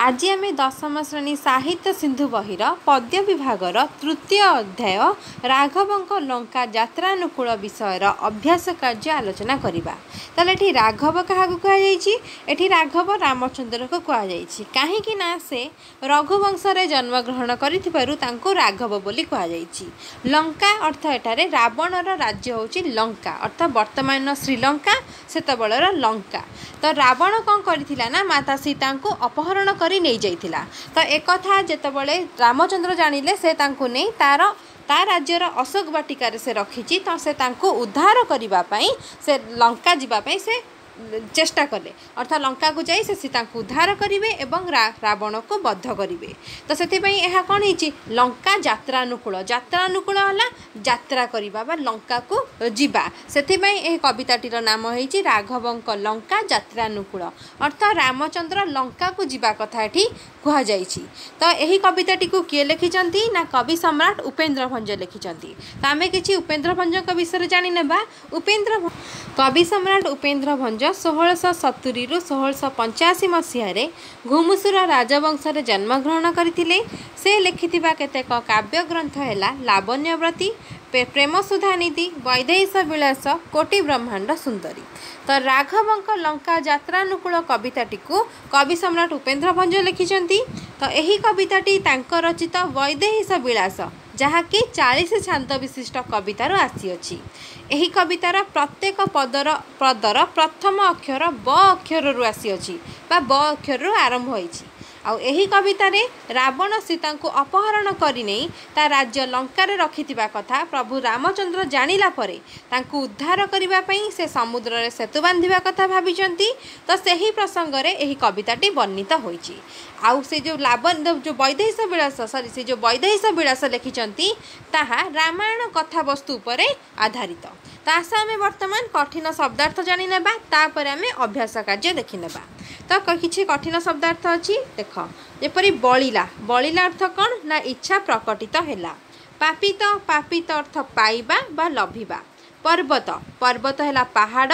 आज आम दशम श्रेणी साहित्य सिंधु बहिर पद्य विभागर तृतीय अध्याय राघवंक लंका यात्रानुकूल विषयर अभ्यास कार्य आलोचना करवा। ताले एठी राघव क्या कहुई राघव रामचंद्र को कहुई कहीं से रघुवंश जन्मग्रहण कर राघव बोली कहुई। लंका अर्थ एठारे रावणर राज्य होची लंका अर्थात वर्तमान श्रीलंका सेतबेलर लंका। तो रावण कौन करथिला ना माता सीता को अपहरण करी नहीं जाइथिला। तो एक कथा जेतबेले रामचंद्र जानिले से तांको नहीं ता राज्यर अशोक वाटिकार से रखी तो से तांको उद्धार करबा पई से लंका जीवा पई से चेष्टा कले अर्थात लंका को जाई से सीता को उद्धार करेंगे एवं रावण को बद्ध करेंगे। तो से कौन है लंका यात्रानुकूल है यात्रा करवा बा लंका को जीवा से कविताटीर नाम है राघवंक लंका यात्रानुकूल अर्थात रामचंद्र लंका को जीवा कथा ये कहुई। तो यही कविताटी को किए लिखिं ना कवि सम्राट उपेन्द्र भंज लिखिं। तो आम कि उपेन्द्र भंज विषय जानी नेबा। कवि सम्राट उपेन्द्र भंज 1670 रु 1685 मसीह घुमुसुर राजवंश जन्मग्रहण करथिले। से लिखिथिबा केतेक काव्य ग्रंथ है लावण्यव्रती, प्रेम सुधानिधि, वैदेहीश विलास, कोटि ब्रह्मांड सुंदरी। तो राघवंक लंका यात्रानुकूल कविताटी को कवि सम्राट उपेन्द्र भंज लिखिं। तो यही कविताटी तांकर रचित वैदेहीश विलास जहाँकि 40 छांद विशिष्ट कवितार आसीअछि। एही कवितार प्रत्येक पदर प्रथम अक्षर ब अक्षर रु आसीअछि बा ब अक्षर रु आरंभ होइछि। आउ एही कवितारे रावण सीता को अपहरण करि नै ता राज्य लंकार रखिथिबा कथा प्रभु रामचंद्र जानिला परे तांको उद्धार करिबा पई से समुद्र रे सेतु बांधिबा कथा भाबिचंती। तो सही प्रसंग रे एही कविताटी वर्णित होइछि। आउ से जो जो वैदेहीश विलास से जो वैदेहीश विलास लिखिचंती ताहा रामायण कथा वस्तु उपरे आधारित। तो आशा आम वर्तमान कठिन शब्दार्थ जानी नेबा तापर आम अभ्यास कार्य देखि नेबा। तो किछि कठिन शब्दार्थ अछि देख जेपरि बलिला बलिला अर्थ कौन ना इच्छा प्रकटित हैला। पापित पापित अर्थ पाइबा बा लभिबा। पर्वत पर्वत हैला पहाड़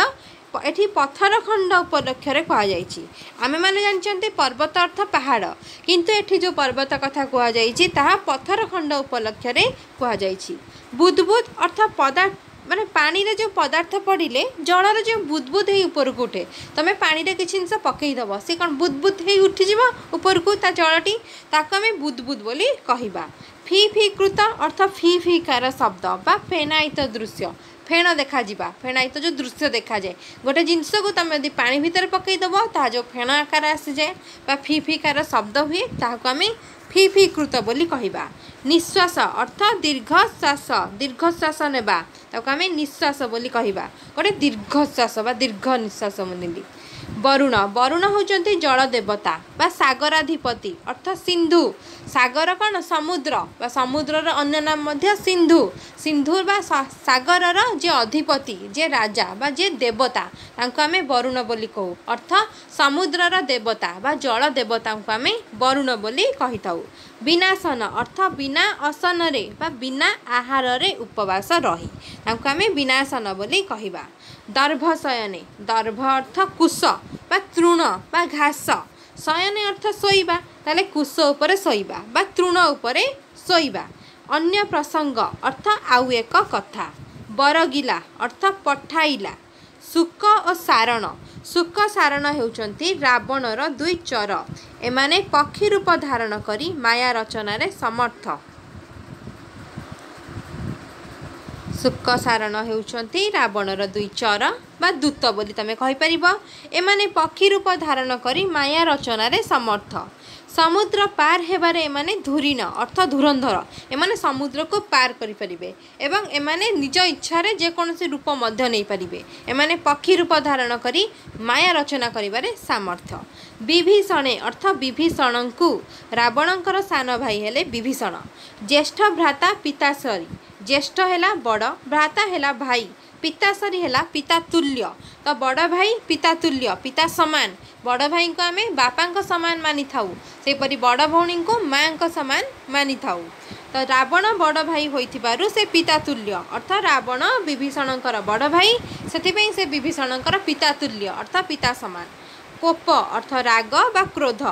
एठी पत्थर खंड उपलक्ष्य कहुई। आमे माने जानचंती पर्वत अर्थ पहाड़ किंतु एठी जो पर्वत कथा कहुई ताहा पत्थर खंड उपलक्ष्य कहुई। बुदबुद अर्थ पदार्थ माने पानी रे जो पदार्थ पड़िले जलर जो बुदबुद हे ऊपर को उठे तमें पानी रे किछि जिंस पकईदब सी कौन बुदबुद हे उठिଯିव ऊपर को ता जलटी ताको आमे बुदबुद बोली कहिबा। फी फी कृत अर्थ फी फी कार शब्द बा फेनायित दृश्य फेण देखा जिबा फेणायित जो दृश्य देखा जाए गोटे जिनस को तुम यदि पानी भितर पकईदब ता जो फेण आकार आसी जाए बा फी फी कार शब्द हुए ताको आमे फी फी कृत बोली कहिबा। निश्वास अर्थ दीर्घश्वास नेबा ताको आमे निश्वास बोली कहिबा गोटे दीर्घश्वास बा दीर्घ निश्वास मुनिली। वरुण वरुण होचंती जल देवता बा सागराधिपति अर्थात सिंधु सागर कौन समुद्र बा समुद्रर अन्य नाम मध्य सिंधु सिंधु बा सागरर जे अधिपति जे राजा बा जे देवता तांको आमे वरुण बोली कहू अर्थात समुद्रर देवता बा जल देवता को आमे वरुण बोली कहिताऊ। विनाशन अर्थ बिना आसन रे बा बिना आहार रे उपवास रही तांको आमे विनाशन बोली कहिबा। दर्भ शयने दर्भ अर्थ कुश बा तृण बा घास शयने अर्थ शोइबा ताले कुश उपरे शोइबा बा तृण उपरे शोइबा। अन्य प्रसंग अर्थ आउ एक कथा। बरगिला अर्थ पठाइला। सुक और सारण सुक सारण हेउचंती रावणर दुई चर एमाने पक्षी रूप धारण करी माया रचना रे समर्थ। सुक सारण हेउचंती रावणर दुई चर बा दूत बोली तमे कहि परिबो। एमाने पक्षी रूप धारण करी माया रचना रे समर्थ। समुद्र पार हेबारे एमाने धुरीन अर्थ धुरंधर एमाने समुद्र को पार करि परिबे एवं एमाने निज इच्छा रे जे कोनोसी रूप मध्य नै परिबे। एमाने पक्षी रूप धारण करी माया रचना करिबारे सामर्थ्य। विभीषणे अर्थ विभीषणंकु रावणंकर सान भाई हेले विभीषण। ज्येष्ठ भ्राता पिताश्री ज्येष्ठ हैला बड़ भ्राता हैला भाई पिताश्री हैला पिता तुल्य। तो बड़ भाई पिता तुल्य पिता समान बड़ भाई को आमे बापा को समान मानि थाउ सेपरि बड़ भौणी को माँ को समान मानि थाउ। तो रावण बड़ भाई होइथिबारु से पिता तुल्य अर्थात रावण विभीषणंकर बड़ भाई सेथिपई से विभीषणंकर पिता तुल्य अर्थात पिता समान। कोप अर्थ राग बा क्रोध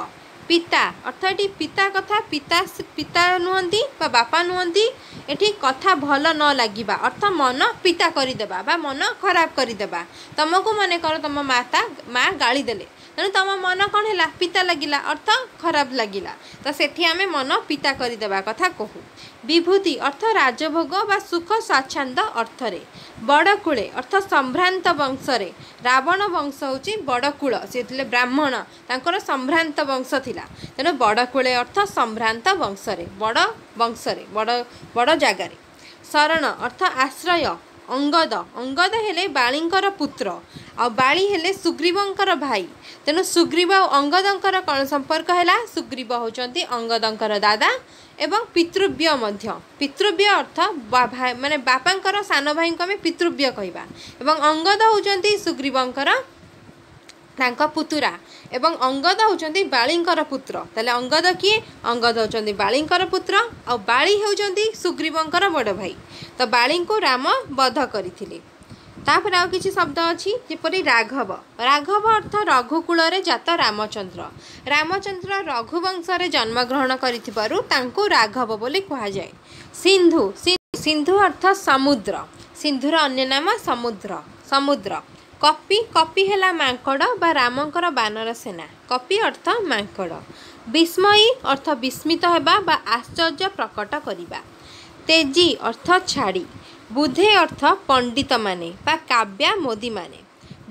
पिता अर्थ ये पिता कथा पिता पिता नुहंती बा बापा नुहंती एठी कथा भल न लगिबा अर्थ मन पिता करदेबा बा मन खराब करदेबा तुमको मन कर तुम माँ गाली देले तेणु तुम मन कौन है पिता लगिला अर्थ खराब लगिला तो सेठी आमे मन पिता करदेबा कथा कहू। विभूति अर्थ राजभोग बा सुख स्वाच्छंद अर्थरे। बड़कूले अर्थ संभ्रांत वंशरे रावण वंश होची बड़कूल सी ब्राह्मण तांकर संभ्रांत वंश थिला तेणु बड़कूले अर्थ संभ्रांत वंशरे बड़ वंशरे बड़ जगार। शरण अर्थ आश्रय। अंगद अंगद हेले बाळींकर पुत्र आ बाळी हेले सुग्रीवंकर भाई तेणु सुग्रीव और अंगदंकर कौन संपर्क है सुग्रीव होचंती अंगदंकर दादा एवं पितृव्य मध्य पितृव्य अर्थ माने बापांकर सान भाई को आम पितृव्य कहवा एवं अंगद होचंती सुग्रीवंकर तांका पुतुरा एवं अंगद होचंती बाळींकर पुत्र ताले अंगद किए अंगद होचंती बाळींकर पुत्र और बाळी होचंती सुग्रीवंकर बड़ भाई तो बाळी को राम वध करथिले। तापर आउ किछि शब्द अछि जेपरि राघव राघव अर्थ रघुकुल रे जात रामचंद्र रामचंद्र रघुवंश रे जन्म ग्रहण करिथिबारु तांको राघव बोली कहा जाय। सिंधु सिंधु अर्थ समुद्र सिंधुर अन्य नाम समुद्र समुद्र। कपि कपि हेला मांकड़ बा रामंकर बानर सेना कपि अर्थ मांकड़। विस्मयी अर्थ विस्मित हेबा बा आश्चर्य प्रकट करिबा। तेजी अर्थ छाड़ी। बुधे अर्थ पंडित माने बा काव्या मोदी माने।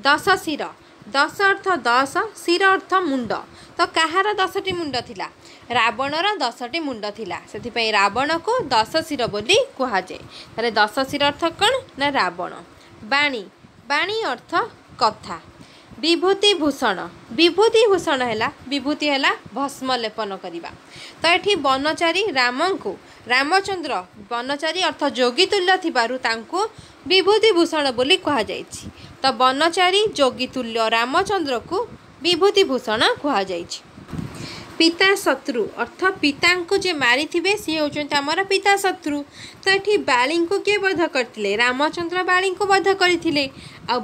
दश शिर दश अर्थ दश शिर अर्थ मुंड तो कहार 10टी मुंड थिला रावणर 10टी मुंड थिला सेथिपई रावण को 10 शिर बोली कहा जाए। ताले 10 शिर अर्थ कौन ना रावण। बाणी बाणी अर्थ कथा। विभूति भूषण है विभूति है भस्म लेपन करवा तो ये बनचारी राम को रामचंद्र बनचारी अर्थ जोगी तुल्य थिबारु तांको विभूति भूषण बोली कहा जायछि। तो बनचारी जोगी तुल्य रामचंद्र को विभूति भूषण कहा जायछि। पिता शत्रु अर्थ पिता को जे मारी थे सी होचंती आमर पिता शत्रु तो ये बाली को किए वध करथिले रामचंद्र बाली को वध करथिले आ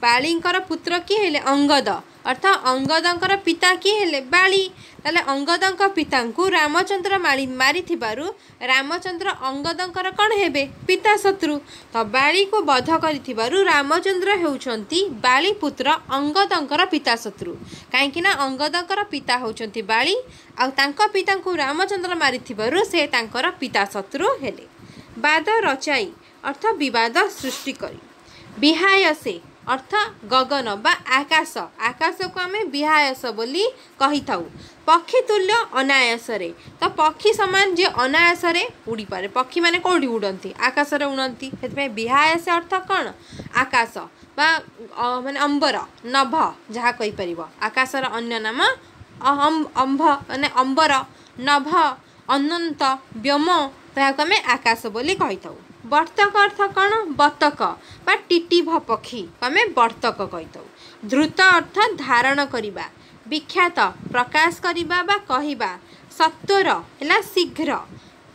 बाळींकर पुत्र किए हेले अंगद अर्थ अंगदंकर पिता किए हेले बाली ताले अंगदंक पिता को रामचंद्र मारी थिबारु रामचंद्र अंगदंकर कौन हेबे पिता शत्रु तो बाली को वध करिथिबारु रामचंद्र हेउचंती बाली पुत्र अंगदंकर पिता शत्रु काहेकि ना अंगदंकर पिता होउचंती बाली आ तांका पिता को रामचंद्र मारी थिबारु से तांकर पिता शत्रु हेले। बाद रचाई अर्थ विवाद सृष्टि करी। विहायसे अर्थ गगन बा आकाश आकाश को आम विहायस बोली कही थाउ। पक्षी तुल्य अनायास रे तो पक्षी सामान जे अनायास रे उड़ी पारे पक्षी माने कोडी उड़ती आकाश रे उड़ती से विहायस अर्थ कौन आकाश बा माने अंबर नभ जहाँ कही परिबो आकाशर अन्य नाम अंभ माने अंबर नभ अनंत व्योम ताहाको आम आकाश बोली कही थाउ। बर्तक अर्थ कौन बतक बा टिटिभ पक्षी आम बर्तक कही थाउ। धृत अर्थ धारण करिबा। विख्यात प्रकाश करिबा बा कहिबा। सत्वर है शीघ्र।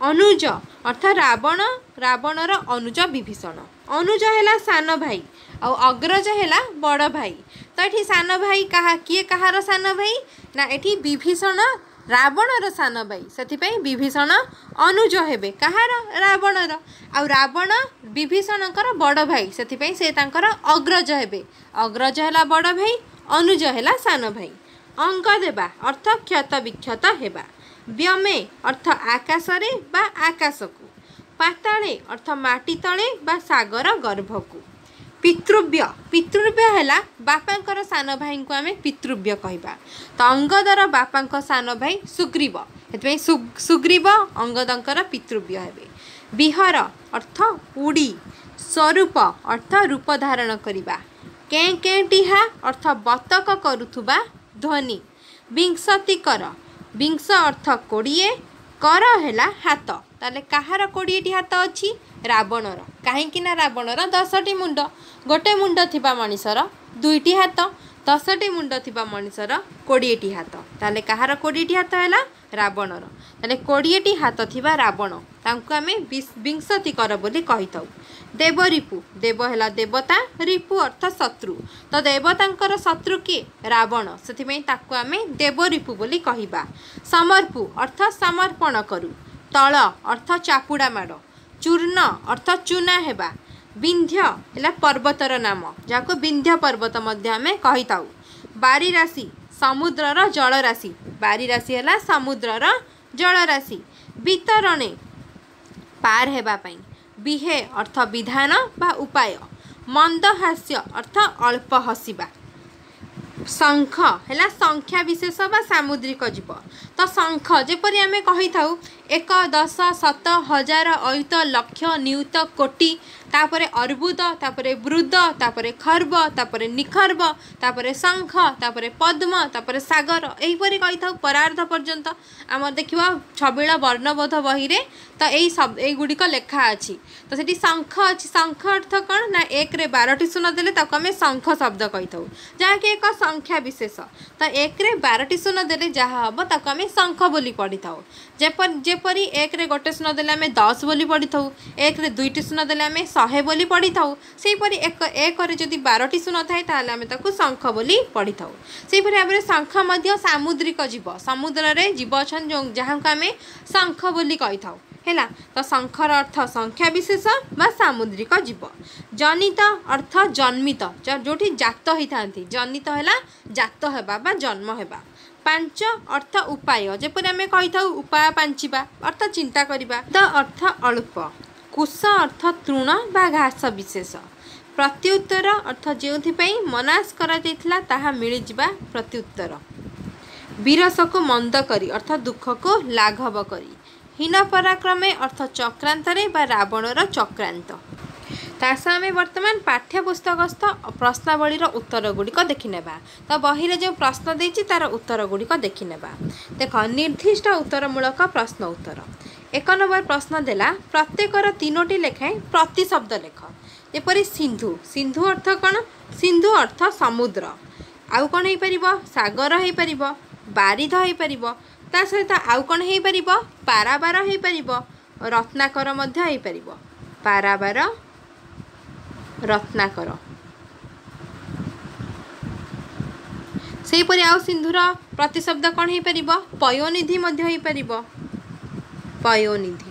अनुज अर्थ रावण रावणर अनुज विभीषण अनुज है सान भाई और अग्रज है बड़ भाई तो ये सान भाई कहा किए कहार सान भाई ना ये विभीषण रावणर सान भाई से विभीषण अनुज हेबे कहार रावणर आ रावण विभीषणकर बड़ भाई से अग्रज हेबे अग्रज है बड़ भाई अनुज है सान भाई। अंक देबा अर्थ क्षत विक्षत हेबा। व्योमे अर्थ आकाश रे बा आकाश को। पाताले अर्थ माटी तले बा सागर गर्भ को। पितृव्य पितृव्य है बापांकर सान भाई को आम पितृव्य कहवा तो अंगदर बापा सान भाई सुग्रीव से सुग्रीव अंगदंकर पितृव्य हेबे। विहर अर्थ उड़ी। स्वरूप अर्थ रूप धारण करिबा। कें कें टिहा अर्थ बतक करुथुबा ध्वनि। विंशति कर विंश अर्थ 20 कर है हाथ ताले कहार 20टी हाथ अच्छी रावणर कहीं रावणर 10टी मुंड गोटे मुंड थिबा मनीषर 2टी हाथ 10ଟି मुंड थिबा मनुष्यर 20टी हाथ ताले कहार 20टी हाथ है रावणर ताले 20टी हाथ थिबा रावण तांको आमे विंशति कर बोली कहि थाउ। देव रिपु देव है देवता रिपु अर्थ शत्रु तो देवतांकर शत्रु किए रावण से आम देव रिपु बोली कहवा। समर्पु अर्थ समर्पण करू तल अर्थ चापुड़ा माड़ चूर्ण अर्थ चूना हेबा विंध्य है पर्वतर नाम जहाँ विंध्य पर्वत आम कही था। बारी राशि समुद्रर जलराशि बारी राशि है समुद्रर जलराशि। वितरणे पार हेबा पई विहे अर्थ विधान बा उपाय मंदहास्य अर्थ अल्प हसिबा। शंख है संख्या विशेष बा सामुद्रिक जीव तो शंख जेपरी आम कही था 1 10 7 1000 अयुत लक्ष नियुत कोटि तापरे अर्बुद तापरे वृद तापरे खर्ब तापरे निखर्ब तापरे शंख तापरे पद्म तापरे सागर यहीपरि कही था परार्ध पर्यंत आम देखा छबिल वर्णबोध बही रे तो यही सब युड़िक लेखा अच्छी तो सेठी शंख अच्छी शंख अर्थ कौन ना 1 रे 12टी शून्य देले ताको आमे शंख शब्द कही था जहाँकि एक संख्या विशेष तो 1 रे 12टी शून्य देले जहाँ हम ताको आमे शंख बोली पढ़ी था। जेपरी 1 रे 1 शून्य देले आमे 10 बोली पढ़ी था 1 रे 2टी शून्य देले आमे 100 बोली पढ़ी था सेहीपरि एक जदि 12टी शून्य थाए ताहले आमे ताकू शंख बोली पढ़ी था। सेहीपरि भाबरे शंख मध्य सामुद्रिक जीव समुद्र रे जीव अछन जहाँ को आमे शंख बोली कही था है तो शंखर अर्थ संख्या विशेष बा सामुद्रिक जीव। जनित अर्थ जन्मित जोठी जात होता जनित है जात हेबा बा जन्म हेबा। पांच अर्थ उपाय जेपरि आमे कही था उपाय पांचिबा अर्थ चिंता करिबा। द अर्थ अल्प कुश अर्थ तृण बा घास विशेष। प्रत्युत्तर अर्थ जो मनास करा जाइथिला ताहा मिली जिबा प्रत्युत्तर। विरस को मंद करी अर्थ दुख को लाघव करी। हीन पराक्रमे अर्थ चक्रांतरे बा रावणर चक्रांत। तासा आमे वर्तमान पाठ्यपुस्तकस्थ प्रश्नावलीर उत्तर गुड़िक देखिनेबा तो बही जो प्रश्न देछि तार उत्तर गुड़िक देखिनेबा। देख निर्दिष्ट उत्तरमूलक प्रश्न उत्तर। 1 नंबर प्रश्न देला प्रत्येकर 3टी लेखाएं प्रतिशब्द लेख। जेपरि सिंधु सिंधु अर्थ कौन सिंधु अर्थ समुद्र आउ कौन हो पार सागर हो पार बारिध हो पार ता सहित आउ कौन हो पार पाराबार हो पार रत्नाकर मध्य हो पार पाराबार रत्नाकर। सेहीपरि आउ सिंधुर प्रतिशब्द कौन हो पार पयोनिधि मध्य हो पार पयोनिधि।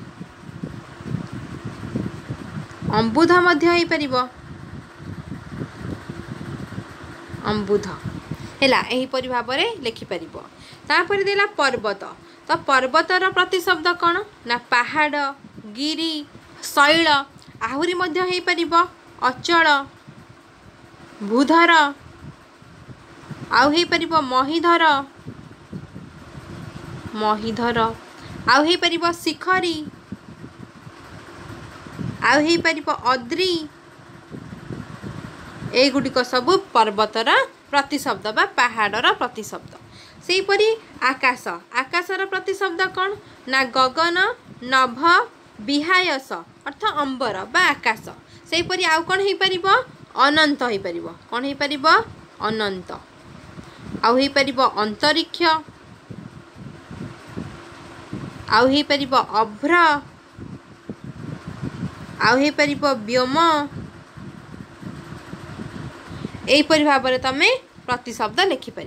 अम्बुध मध्य हो पार अम्बुध हैला एहीपरि भाव में लिखिपर। तापर देला पर्वत तो पर्वतर प्रतिशब्द कौन ना पहाड़ गिरी शैल आहुरी मध्य हो पार अचल भूधर आउ हो पार महीधर महीधर आउ हो पार शिखरी आउ हो पार अद्री एगुड़िक सबू पर्वतर प्रतिशब्द बा पहाड़र प्रतिशब्द। सेहीपरि आकाश आकाशर प्रतिशब्द कौन ना गगन नभ विहायस अर्थ अंबर बा आकाश। सेहीपरि आउ कौन हो पार अनंत हो पार कौन हो पार अनंत आउ हो पार अंतरिक्ष आउ हो पार अभ्र आउ हो पार व्योम एहीपरि भाव में तुम प्रतिशब्द लिखिपर।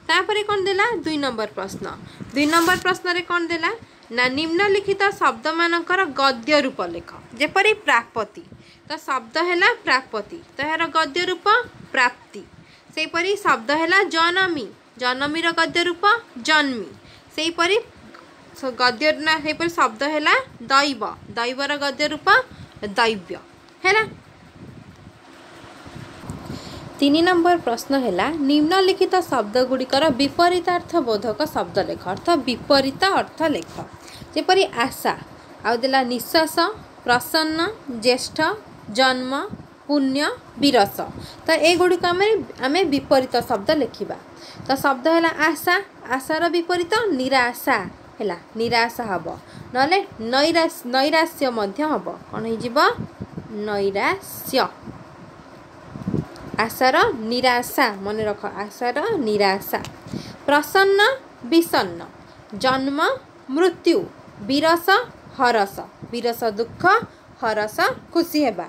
तापर कौन देला 2 नंबर प्रश्न 2 नंबर प्रश्न रे कौन देला ना निम्नलिखित शब्द मानकर गद्य रूप लेख। जेपरि प्राप्ति तो शब्द है प्राप्ति तो यार गद्य रूप प्राप्ति। सेहीपरि शब्द है जनमी जनमीर गद्य रूप जन्मी। सेहीपरि गद्य ना सेहीपरि शब्द है दैव दैवर गद्य रूप दैव्य है। 3 नंबर प्रश्न है निम्नलिखित शब्द गुड़िकर विपरीतार्थ बोधक शब्द लेख अर्थ विपरीत अर्थ लेख। जेपरि आशा आउ देला निश्वास प्रसन्न ज्येष्ठ जन्म पुण्य विरस तो युड़िक आम विपरीत शब्द लिखा। तो शब्द है आशा आशार विपरीत निराशा है निराशा हम ना नैराश्य हम कौन हो नैराश्य। आशार निराशा मन रख आशार निराशा प्रसन्न विषन्न जन्म मृत्यु विरस हरस विरस दुख हरस खुशी हेबा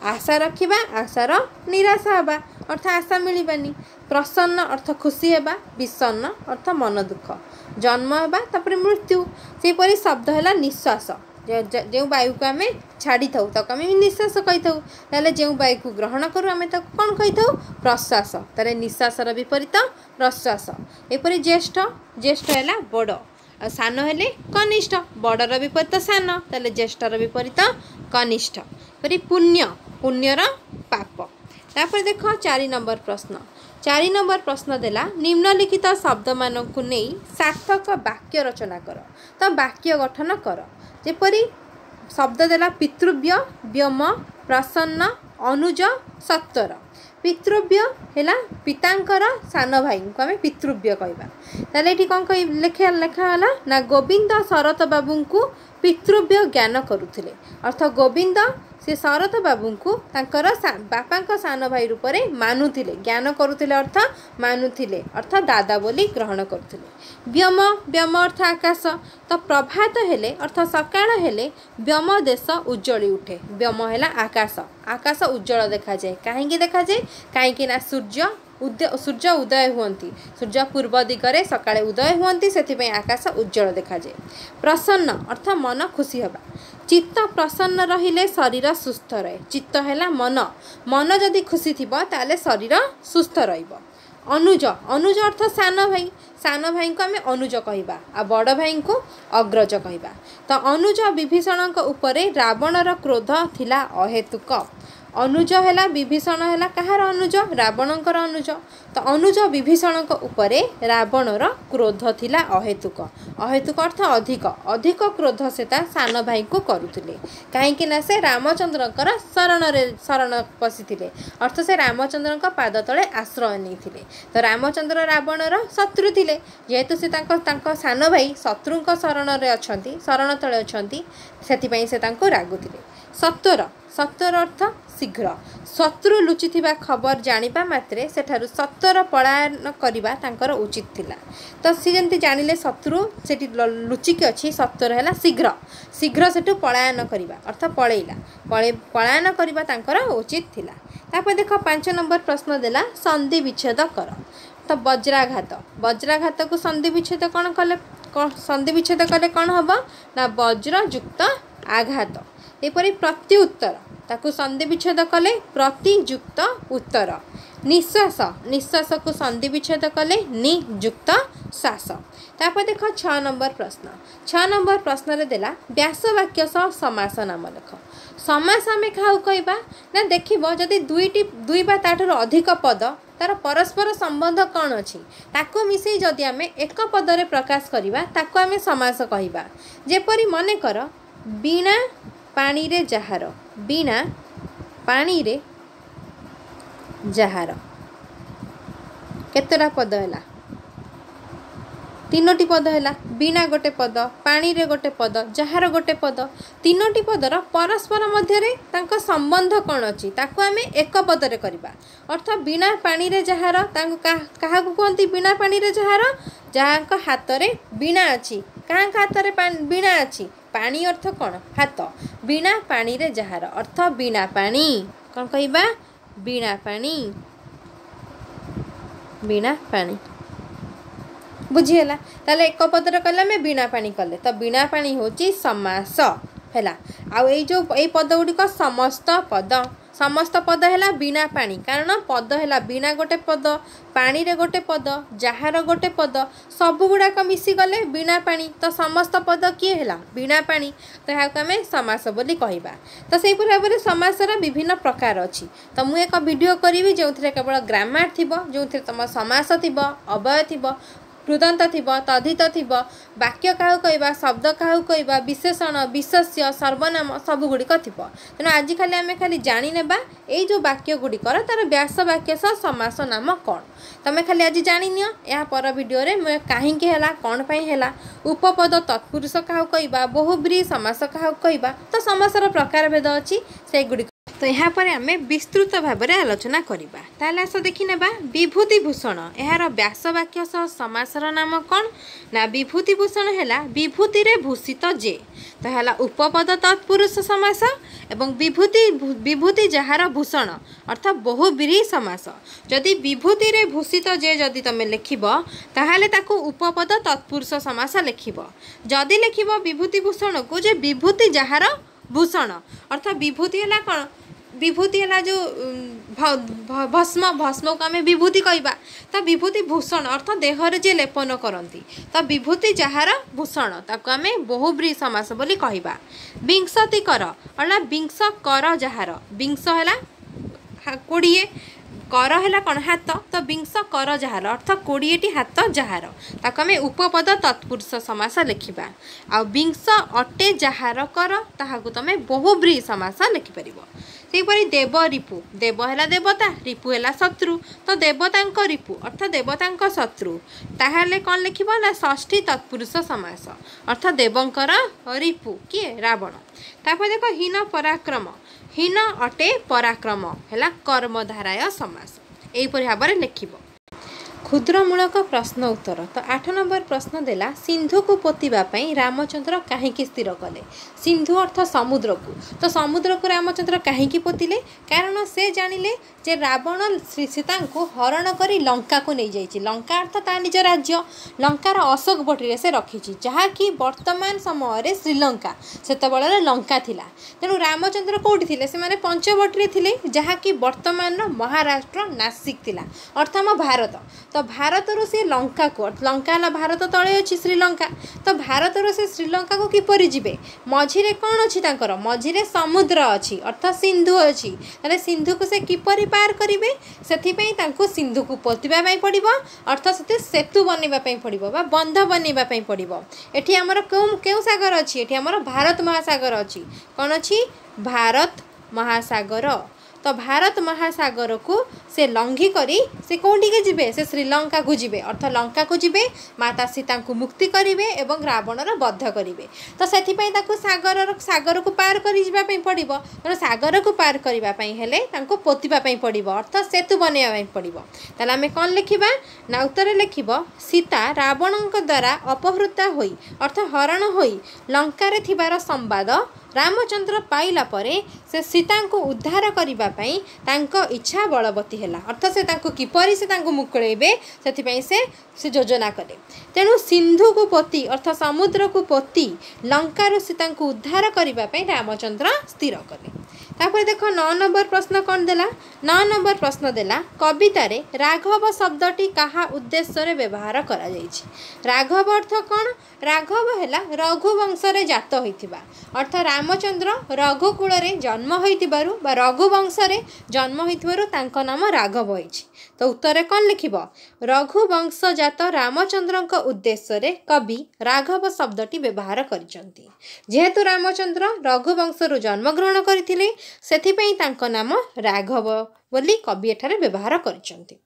आशा रखिबा आशार निराशा हेबा अर्थ आशा मिलबानी प्रसन्न अर्थ खुशी हेबा विषन्न अर्थ मन दुख जन्म हेबा तापर मृत्यु सेपरी शब्द है निश्वास जो वायु को आम छाड़ी था तक आम निश्वास कही था जो वायु को ग्रहण करूँ आम कौन कही था प्रश्वास तार निश्वासर विपरीत प्रश्वास एपरी ज्येष्ठ ज्येष्ठ है बड़ आ सान हेले कनिष्ठ बड़र विपरीत सान ताले ज्येष्ठर विपरीत कनिष्ठ परी पुण्य पुण्यर पाप तापर देख 4 नंबर प्रश्न 4 नंबर प्रश्न देला निम्नलिखित शब्द मानक नहीं सार्थक वाक्य रचना कर तो वाक्य गठन कर जेपरी शब्द देला पितृव्य व्योम प्रसन्न अनुज सत्वर पितृव्य है पितांकर सान भाई को आम पितृव्य कहवा ताले ये कौन लेखाला ना गोविंद शरत बाबू को पितृव्य ज्ञान करुले अर्थ गोविंद से शरत बाबू को बापा सान भाई रूप में मानुले ज्ञान करुले अर्थ मानुले अर्थ दादा बोली ग्रहण करुले व्योम व्योम अर्थ आकाश तो प्रभात हेले अर्थ सकाळ हेले व्योम देश उज्जली उठे व्योम है आकाश आकाश उज्जवल देखा जाए कहीं देखा जाए कहीं ना सूर्य उदय हुंती सूर्य पूर्व दिगरे सकाळे उदय हुंती से आकाश उज्जवल देखा जाए प्रसन्न अर्थ मन खुशी हवा चित्त प्रसन्न रहिले शरीर सुस्थ रहे चित्त है मन मन जदि खुशी थी ताले शरीर सुस्थ रहिबो अनुज अनुज अर्थ सान भाई को आम अनुज कहवा आ बड़ भाई को अग्रज कहवा तो अनुज विभीषण उपरे रावणर क्रोध थिला अहेतुक अनुज है विभीषण है कहार अनुज रावणकर अनुज तो अनुज विभीषण उपरे रावणर क्रोध थिला अहेतुक अहेतुक अर्थ अधिक अधिक क्रोध से सान भाई को करुले कहीं से रामचंद्रकर शरण पशिले अर्थ से रामचंद्र पाद तले आश्रय नहीं तो रामचंद्र रावणर शत्रु थे जेहेतु से सान भाई शत्रु शरण शरण तले अच्छा से रागुले सत्वर सत्वर अर्थ शीघ्र शत्रु लुचि खबर जानिबा मात्रे सेठारु सत्वर पलायन करबा तांकर उचित थिला तो सी जंती जानिले शत्रु सेठी लुचिक अछि सत्वर हैला शीघ्र शीघ्र सेठु पलायन करबा अर्थ पळैला पलायन करबा तांकर उचित थिला तापर देख 5 नंबर प्रश्न देला संधि विच्छेद कर तो वज्राघात को संधि विच्छेद कौन कले संधि विच्छेद कले कौन हम ना वज्र युक्त आघात एपरी प्रत्युत्तर ताकू संधि विच्छेद कले प्रतियुक्त उत्तर निश्वास निश्वास को संधि विच्छेद कले नियुक्त श्वास तापर देख 6 नंबर प्रश्न 6 नंबर प्रश्न रे देला व्यास वाक्य सह समास नाम लेख समास आम क्या कहवा ना देखिबो जदि दुई बा ताठर अधिक पद तार परस्पर संबंध कौन अच्छी ताको मिसई जदि आम एक पदरे प्रकाश करवा ताको आम समास कहवा जेपरी मन कर बीणा पानी रे जहार बीणा पानी रे जहार केतटा पद है 3टी पद है बीणा गोटे पद पानी रे गोटे पद जहार गोटे पद 3टी पदर परस्पर मध्य संबंध कौन अच्छी ताको आम एक पदरे करवा अर्थ बीणा पानी रे जहार क्या कहती बीणा पानी रे जहार जहाँ हाथ रे बीणा अच्छी क्या हाथ में बीणा अच्छी पानी अर्थ कौन हाथ बीणा पानी रे जहार अर्थ बीणा पानी कौन कहवा बीणा पानी बुझीगला ताले एक पदर कले आम बीणा पानी कले तो बीणा पानी होची समास है आई पद गुड़िक समस्त पद है बीणा पानी कारण पद है बीणा गोटे पद पानी रे गोटे पद जहार गोटे पद सब गुड़ाक मिसीगले बीणा पानी तो समस्त पद किए है बीणा पानी तो यहाँ आम समास बोली कहवा तो से भाव में समासर विभिन्न प्रकार अच्छी तो मुझे एक वीडियो करी जो केवल ग्रामार थी जो तुम समास थी अव्यय थी कृदंत थी तद्धित थी वाक्य क्या कहवा शब्द क्या कहवा विशेषण विशेष्य सर्वनाम सबुगुड़िक थी तेणु आज खाली आम खाली जाने जो वाक्य गुड़िकर तार व्यास वाक्य सह समास नाम कौन तुम खाली आज जानी या पर वीडियो रे कहीं कौन है उपपद तत्पुरुष क्या कहवा बहुब्री समास क्या कहवा तो समासर प्रकार भेद अच्छी से गुड़िक तो यहाँ पर आम विस्तृत भाव में आलोचना करवा। ताले आस देखि नेबा विभूतिभूषण यार व्यासवाक्य सह समासर नाम कौन ना विभूतिभूषण है विभूति रे भूषित जे तो है उपपद तत्पुरुष समास एवं विभूति जार भूषण अर्थात बहुब्रीहि समास। जदि विभूति रे भूषित जे जदि तुम लिखब ताहले ताकू उपपद तत्पुरुष समास लिखब। जदि लिखब विभूतिभूषण को जे विभूति जार भूषण अर्थात विभूति है कौन विभूति है जो भस्म भस्म को आम विभूति कहवा तो विभूति भूषण अर्थात देहरे जे लेपन करती तो विभूति जार भूषण ताको आम बहुब्रीहि समास बोली कहवा। विंशति कर अर्थात विंश कर जार विंश है 20 कर है कौन हाथ तो विंश कर जार अर्थात 20टी हाथ जार ताको आम उपपद तत्पुरुष समास लिखा। आ विंश अटे जार कर ताहाकु तमे बहुब्रीहि समास लिखिपर। सेपरी देव रिपु देव है देवता रिपु है शत्रु तो देवता रिपु अर्थात देवता शत्रु ताहले कौन लिखिबो ना षष्ठी तत्पुरुष समास अर्थात देवंकर रिपु किए रावण। तापर देखो हीन पराक्रम हीन अटे पराक्रम है कर्मधाराय समास यहीपरि भाव में लिखिबो। क्षुद्रमूलक प्रश्न उत्तर तो 8 नंबर प्रश्न देला सिंधु को पोतिबा पई रामचंद्र काहेकि स्थिर कले। सिंधु अर्थ समुद्र को तो समुद्र को रामचंद्र काहेकि पोतिले कारण से जानिले जे रावण सीता को हरण करी लंका को नहीं जाइछि। लंका अर्थ ता निज राज्य लंकार अशोक बटी से रखी जहाँकि वर्तमान समय रे श्रीलंका सेतबेले लंका थिला। तेणु रामचंद्र कोठी थिले से माने पंचवटी थिले जहाँकि वर्तमान महाराष्ट्र नासिक थिला अर्थात भारत तो भारत रो से लंका को लंका ला भारत तले अच्छी श्रीलंका तो भारत रो से श्रीलंका को किपरि जिबे मझिरे कौन अच्छी तांकर मझिरे समुद्र अच्छी अर्थात सिंधु अच्छी ताले सिंधु को से किपरि पार करिवे सेथिपई तांको सिंधु को पोतिबा पई पड़िबो अर्थात सेते सेतु बनेबा पई पड़िबो बा बंध बनेबा पई पड़िबो। एठी हमर केउ सागर अच्छी एठी हमर भारत महासागर अच्छी कौन अच्छी भारत महासागर तो भारत महासागर को से लंघी करी से कौटी के जिबे से श्रीलंका को जिबे अर्थात लंका को जिबे माता सीता को मुक्ति करिवे एवं रावणर बध करिवे। तो सेथिपई ताको सागर को पार करि जिबा पई पड़िबो तो सागर को पार करिबा पई हेले ताको पोतिबा पई पड़िबो अर्थात सेतु बनेबा पई पड़िबो। ताले आमे कोन लिखिबा ना उत्तर लिखिबो सीता रावणक द्वारा अपहृता होई अर्थात हरण होई लंका रे थिबार संवाद रामचंद्र पाइला परे से सीता को उद्धार करिबा पई तांको इच्छा बलवती हैला अर्थात से तांको किपरि से तांको मुकुळेबे सेथिपई से योजना कले। तेणु सिंधु को पोती अर्थात समुद्र को पोती लंकार सीता को उद्धार करिबा पई रामचंद्र स्थिर कले। तापर देखो 9 नंबर प्रश्न कौन देला 9 नंबर प्रश्न देला कवितार राघव शब्दटी कहा उद्देश्य रे व्यवहार करा जाइछि। राघव अर्थ कौन राघव है रघुवंश रे जात होइथिबा अर्थात रामचंद्र रघुकुल रे जन्म होइथिबारु बा रघुवंश रे जन्म होइथिबारु तांको नाम राघव होइछि। तो उत्तर कौन लिखिबो रघुवंश जात रामचंद्र उद्देश्य रे कवि राघव शब्दटी व्यवहार करिसंती। जेहेतु रामचंद्र रघुवंश रु जन्म ग्रहण करथिले सेथिपई तांको नाम राघव बोली कवि एठारे व्यवहार करिसंती।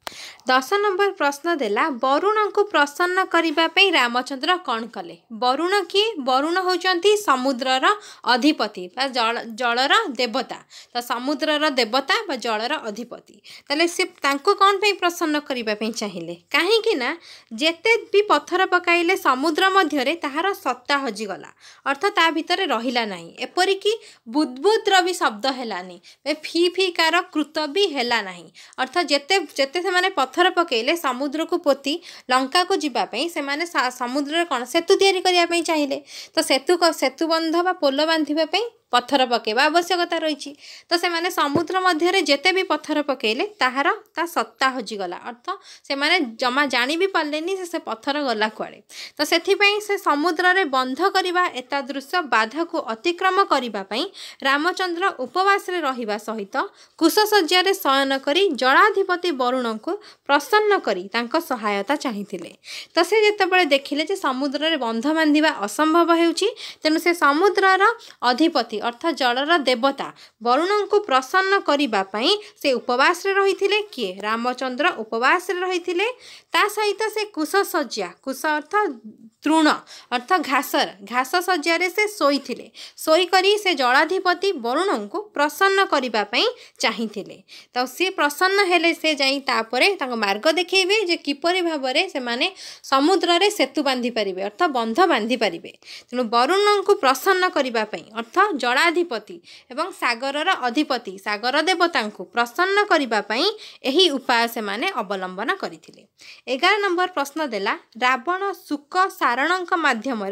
10 नंबर प्रश्न देला वरुण को प्रसन्न करिबा पई रामचंद्र कौन कले। वरुण किए वरुण होचंती समुद्रर अधिपति बा जलर देवता तो समुद्रर देवता बा जलर अधिपति ताले से तांको कौन पे प्रसन्न करिबा पई चाहिए काहेकि ना जेते भी पत्थर पकाइले समुद्र मध्य रे ताहार सत्ता हजि गला अर्थात ता भितरे रहिला नाही एपरि कि बुदबुदर भी शब्द हेलानी फी फी कार कृत भी हेला नाही अर्थात जेते जेते से माने पत्थर पकेले समुद्र को पोती लंका को जीवा पई से माने समुद्र कौन सेतु तैयारी करिया पई चाहिए तो सेतु बंध बा पोल बांधिबा पई पत्थर पकेबा आवश्यकता रही तो से माने समुद्र मध्य रे जेते भी पत्थर पकेले ताहार ता सत्ता हजिगला अर्थ से माने जमा जानी भी पारलेनी से पत्थर गला कुआड़े तो सेथिपई से समुद्र रे बंध करिबा एतादृश बाधा को अतिक्रम करिबा पई रामचंद्र उपवास रे रहिबा सहित कुशसज्जा रे शयन करी जलाधिपति वरुण को प्रसन्न करी तांको सहायता चाहिथिले। तो से जेतेबेले देखिले जे समुद्र रे बंध बांधिबा असंभव हेउची तेनु से समुद्रर अधिपति अर्थात जलर देवता वरुण को प्रसन्न करिबा पई से उपवास रे रहिथिले किए रामचंद्र उपवास रे रहिथिले ता सहित से कुशसज्जा कुश अर्थात तृण अर्थ घास शज्या से शोईथिले शोईकरी से जलाधिपति वरुण को प्रसन्न करने चाहिए। तो सी प्रसन्न हेले से जाई तापरे तांको मार्ग देखेबे जे किपरि भाबरे से माने समुद्र रे सेतु बांधी परिबे अर्थ बंध बांधी परिबे। तेणु वरुण को प्रसन्न करने अर्थ जलाधिपति एवं सागरर अधिपति सागर देवता को प्रसन्न करने यही उपाय से माने अवलंबन करथिले। 11 नंबर प्रश्न देला रावण शुक सारण माध्यम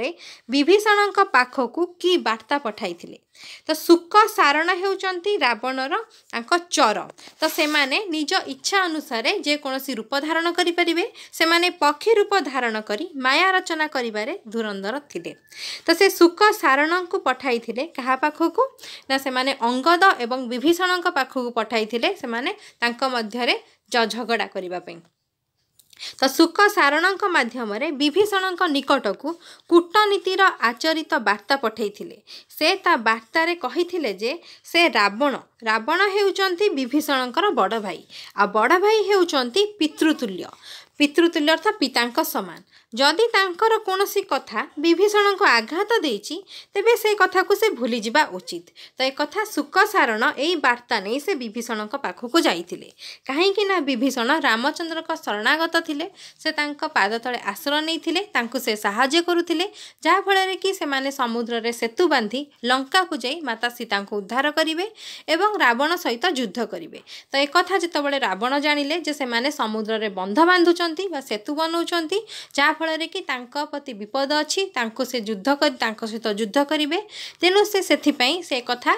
विभीषण पाखक की वार्ता पठाइथिले। तो शुक सारण हेउचंती रावणर चर। तो से माने निज इच्छा अनुसार जे कौनसी रूप धारण करि परिबे से माने पक्षी रूप धारण करी माया रचना करिबारे धुरंधर थिले। तो से शुक सारण को पठाइथिले कहा पाखक ना से माने अंगद एवं विभीषण पाखक पठाइथिले से माने तांको मध्यरे झगड़ा करिबा पई। तो शुक सारण माध्यम विभीषण निकट को कूटनीतिर आचरित वार्ता पठाइथिले। से ता वार्तारे कहिथिले जे से रावण हेउचंती विभीषणकर बड़ भाई आ बड़ भाई हेउचंती पितृतुल्य अर्थ पितांक समान। जदि तांकर कोनोसी कथा विभीषण को आघात देछि तेबे से कथा को से भूली जिबा उचित। तो एक कथा शुक सारण एई वार्ता नहीं से विभीषण पाखक जाइथिले काहेकि ना विभीषण रामचंद्र का शरणागत थिले। से तांका पाद तले आश्रय नैथिले तांको से सहाय्य करुथिले जहा फଳରେ कि से माने समुद्र रे सेतु बांधी लंका को जाई माता सीता को उद्धार करिवे एवं रावण सहित युद्ध करिवे। तो एक कथा जेतबळे रावण जानिले जे से माने समुद्र रे बंध बांधुचंती बा सेतु बनौचंती जहा फଳରେ कि तांको प्रति विपद अछि तांको से युद्ध कर तांको सहित युद्ध करिवे। तेनु से सेथिपई से कथा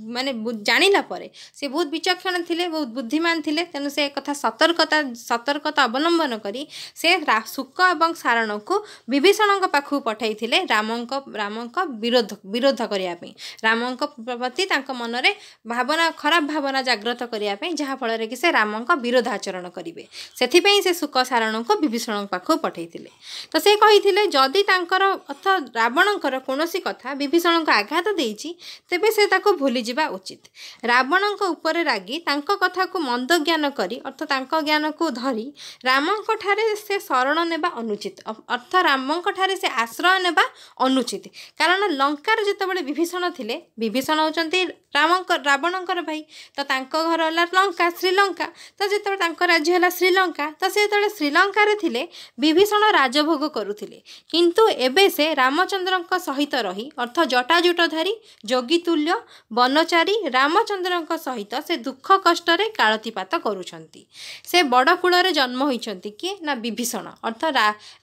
माने जानिला परे से बहुत विचक्षण थिले बहुत बुद्धिमान थिले। तेनु से कथा सतर्कता अवलंबन करी से शुक एवं सारण को विभीषण पाखु पठाइथिले रामंक विरोध करिया पई रामंक प्रति तांको मनरे भावना खराब भावना जागृत करिया पई जहा फଳରେ कि से रामंक विरोध आचरण करिवे। सेथिपई से शुक सारण को विभीषण पाखु पठाइथिले। तो से कहिथिले जदि तांकर अर्थ रावणकर कोनोसी कथा विभीषण को आघात देइछि तेबे से ताको भूली जिबा उचित। रावणक ऊपर रागी तांको कथा को मंद ज्ञान करी अर्थ तांको ज्ञान को धरी रामंक ठारे से शरण नेबा अनुचित अर्थ रामंक ठारे से आश्रय नेबा अनुचित। कारण लंकार जेतबळे विभीषण थिले विभीषण होचंती रावणकर भाई तो तांको घर होला लंका श्रीलंका। तो जेतबळे तांको राज्य होला श्रीलंका तो से जेतबळे श्रीलंका रे थिले विभीषण राजभोग करुथिले किंतु एबे से रामचंद्रक सहित रही अर्थ जटाजुटधारी जोगीतुल्य वनचारी रामचंद्रक सहित से दुख कष्ट रे कालतीपात करुछंती। से बड़ कूल रे जन्म होइछंती कि ना विभीषण अर्थ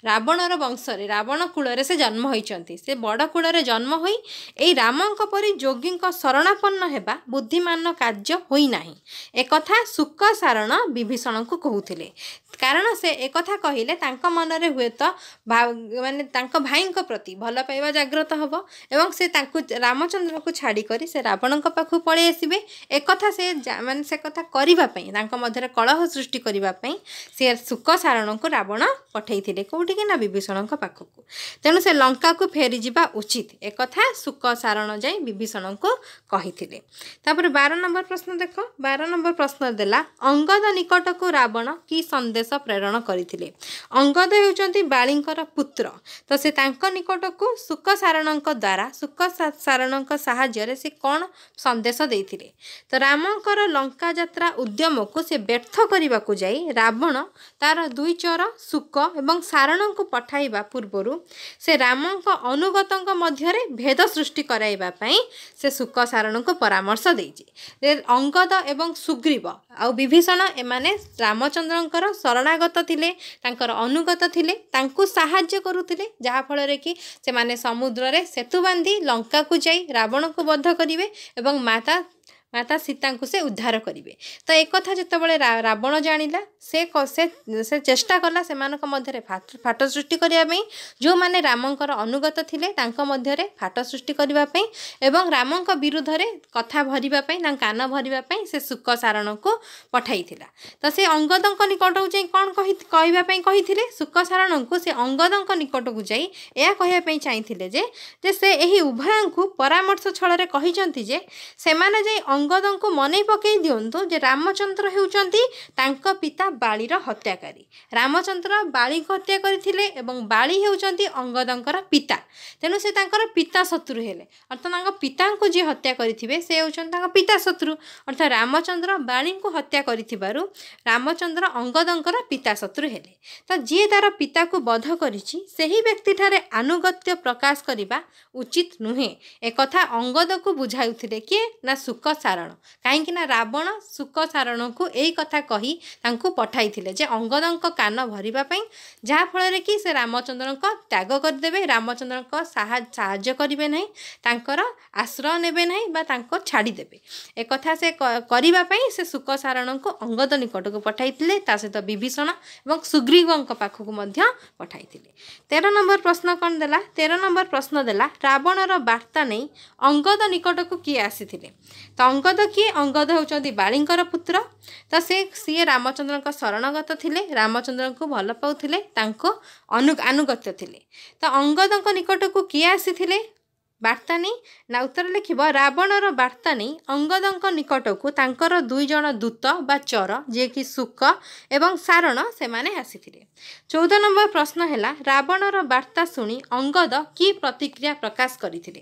रावणर वंश रे रावण कूल रे से जन्म होइछंती। से बड़ कूल रे जन्म होई एई रामंक परि जोगींक शरणापन्न हेबा बुद्धिमान कार्य होई नाही। एक कथा शुक सारण विभीषण को कहूथिले कारण से एक कथा कहिले तांको मनरे हुए तो माने तांको भाईंक प्रति भल पाइबा जागृत हबो एवं से तांको रामचंद्र को छाड़ी करी से रावणक पाखु पळे आसीबे। एक कथा से माने से कथा करिबा पई तांको मध्यरे कलह सृष्टि करिबा पई से शुक सारण को रावण पठैथिले कोउठी कि ना विभीषणक पाखु। तेनु से लंका को फेरी जिबा उचित एक कथा शुक सारण जाई विभीषण को कहिथिले। तापर 12 नंबर प्रश्न देखो 12 नंबर प्रश्न देला अंगद निकट को रावण की संदेश प्रेरण करथिले। अंगद हेउचंती बालींकर पुत्र। तो से तांको निकट को शुक सारणक द्वारा शुक सारणक साहाय्य से कौन संदेश देथिले। तो रामंकर लंका यात्रा उद्यम को से व्यर्थ करने को जाई रावण तार दुई चर शुक एवं सारण को पठाइबा पूर्वरु से रामंक अनुगतंक मध्यरे भेद सृष्टि कराइबा पई से शुक सारण को परामर्श देछि। अंगद एवं सुग्रीव आ विभीषण एमाने रामचंद्रंकर शरणागत थिले तांकर अनुगत थिले तांकु साहाय्य करुथिले जहा फଳରେ कि से माने समुद्र रे सेतु बांधी लंका को जाई रावण को बद्ध करिवे एवं माता सीता को से उद्धार करिवे। तो एक कथा जेतबळे रावण जानिला से चेष्टा कला से मानक मध्यरे फाट सृष्टि करिया पई जो माने रामंकर अनुगत थिले तांको मध्यरे फाट सृष्टि करिवा पई एवं रामंक विरुद्ध रे कथा भरिबा पई ना कान भरिबा पई से शुक सारण को पठाइथिला। तो से अंगदंक निकट को जाई कोन कहिबा पई कहिथिले शुक सारण को से अंगदंक निकट को जाई एया कहिबा पई चाहिथिले जे से एही उभयंकु परामर्श छळ रे कहिजंती जे से माने जाई अंगदଙ୍କୁ ମନେ ପକାଇ ଦିଅନ୍ତୁ ଯେ ରାମଚନ୍ଦ୍ର ହେଉଛନ୍ତି ତାଙ୍କ ପିତା ବାଳୀର ହତ୍ୟାକାରୀ। ରାମଚନ୍ଦ୍ର ବାଳୀକୁ ହତ୍ୟା କରିଥିଲେ ଏବଂ ବାଳୀ ହେଉଛନ୍ତି ଅଙ୍ଗଦଙ୍କର ପିତା। ତେଣୁ ସେ ତାଙ୍କର ପିତା ଶତ୍ରୁ ହେଲେ, ଅର୍ଥାତ୍ ତାଙ୍କ ପିତାଙ୍କୁ ଯିଏ ହତ୍ୟା କରିଥିବେ ସେ ହେଉଛନ୍ତି ତାଙ୍କ ପିତା ଶତ୍ରୁ। ଅର୍ଥାତ୍ ରାମଚନ୍ଦ୍ର ବାଳୀଙ୍କୁ ହତ୍ୟା କରିଥିବାରୁ ରାମଚନ୍ଦ୍ର ଅଙ୍ଗଦଙ୍କର ପିତା ଶତ୍ରୁ ହେଲେ। ତ ଯିଏ ତାର ପିତାକୁ ବଧ କରିଛି ସେହି ବ୍ୟକ୍ତିଠାରେ ଆନୁଗତ୍ୟ ପ୍ରକାଶ କରିବା ଉଚିତ ନୁହେଁ। ଏକଥା ଅଙ୍ଗଦକୁ ବୁଝାଉଥିଲେ କିଏ ନା ଶୁକ ସାରଣ। କାହିଁକି ନା ରାବଣ ଶୁକ ସାରଣକୁ ଏଇ କଥା କହି ତାଙ୍କୁ ପଠାଇଥିଲେ ଯେ ଅଙ୍ଗଦଙ୍କ କାନ ଭରିବା ପାଇଁ, ଯାହାଫଳରେ କି ସେ ରାମଚନ୍ଦ୍ରଙ୍କ ତ୍ୟାଗ କରିଦେବେ, ରାମଚନ୍ଦ୍ରଙ୍କ ସାହାଯ୍ୟ କରିବେ ନାହିଁ, ତାଙ୍କର ଆଶ୍ରୟ ନେବେ ନାହିଁ ବା ତାଙ୍କ ଛାଡ଼ିଦେବେ। ଏକଥା ସେ କରିବା ପାଇଁ ସେ ଶୁକ ସାରଣଙ୍କୁ ଅଙ୍ଗଦ ନିକଟକୁ ପଠାଇଥିଲେ, ତା ସହିତ ବିଭୀଷଣ ଏବଂ ସୁଗ୍ରୀବଙ୍କ ପାଖକୁ ମଧ୍ୟ ପଠାଇଥିଲେ। 13 ନମ୍ବର ପ୍ରଶ୍ନ କ'ଣ ଦେଲା? 13 ନମ୍ବର ପ୍ରଶ୍ନ ଦେଲା ରାବଣର ବାର୍ତ୍ତା ନେଇ ଅଙ୍ଗଦ ନିକଟକୁ କିଏ ଆସିଥିଲେ? ତ ଅଙ୍ଗଦ କିଏ? ଅଙ୍ଗଦ ହେଉଛନ୍ତି ବାଳୀଙ୍କର ପୁତ୍ର। ତ ସିଏ ରାମଚନ୍ଦ୍ରଙ୍କ ଶରଣଗତ ଥିଲେ, ରାମଚନ୍ଦ୍ରଙ୍କୁ ଭଲ ପାଉଥିଲେ, ତାଙ୍କୁ ଆନୁଗତ୍ୟ ଥିଲେ। ତ ଅଙ୍ଗଦଙ୍କ ନିକଟକୁ କିଏ ଆସିଥିଲେ ବାର୍ତ୍ତା ନେଇ? ନା ଉତ୍ତର ଲେଖିବ ରାବଣର ବାର୍ତ୍ତା ନେଇ ଅଙ୍ଗଦଙ୍କ ନିକଟକୁ ତାଙ୍କର 2 ଜଣ ଦୂତ ବା ଚର, ଯିଏକି ଶୁକ ଏବଂ ସାରଣ, ସେମାନେ ଆସିଥିଲେ। 14 ନମ୍ବର ପ୍ରଶ୍ନ ହେଲା ରାବଣର ବାର୍ତ୍ତା ଶୁଣି ଅଙ୍ଗଦ କି ପ୍ରତିକ୍ରିୟା ପ୍ରକାଶ କରିଥିଲେ?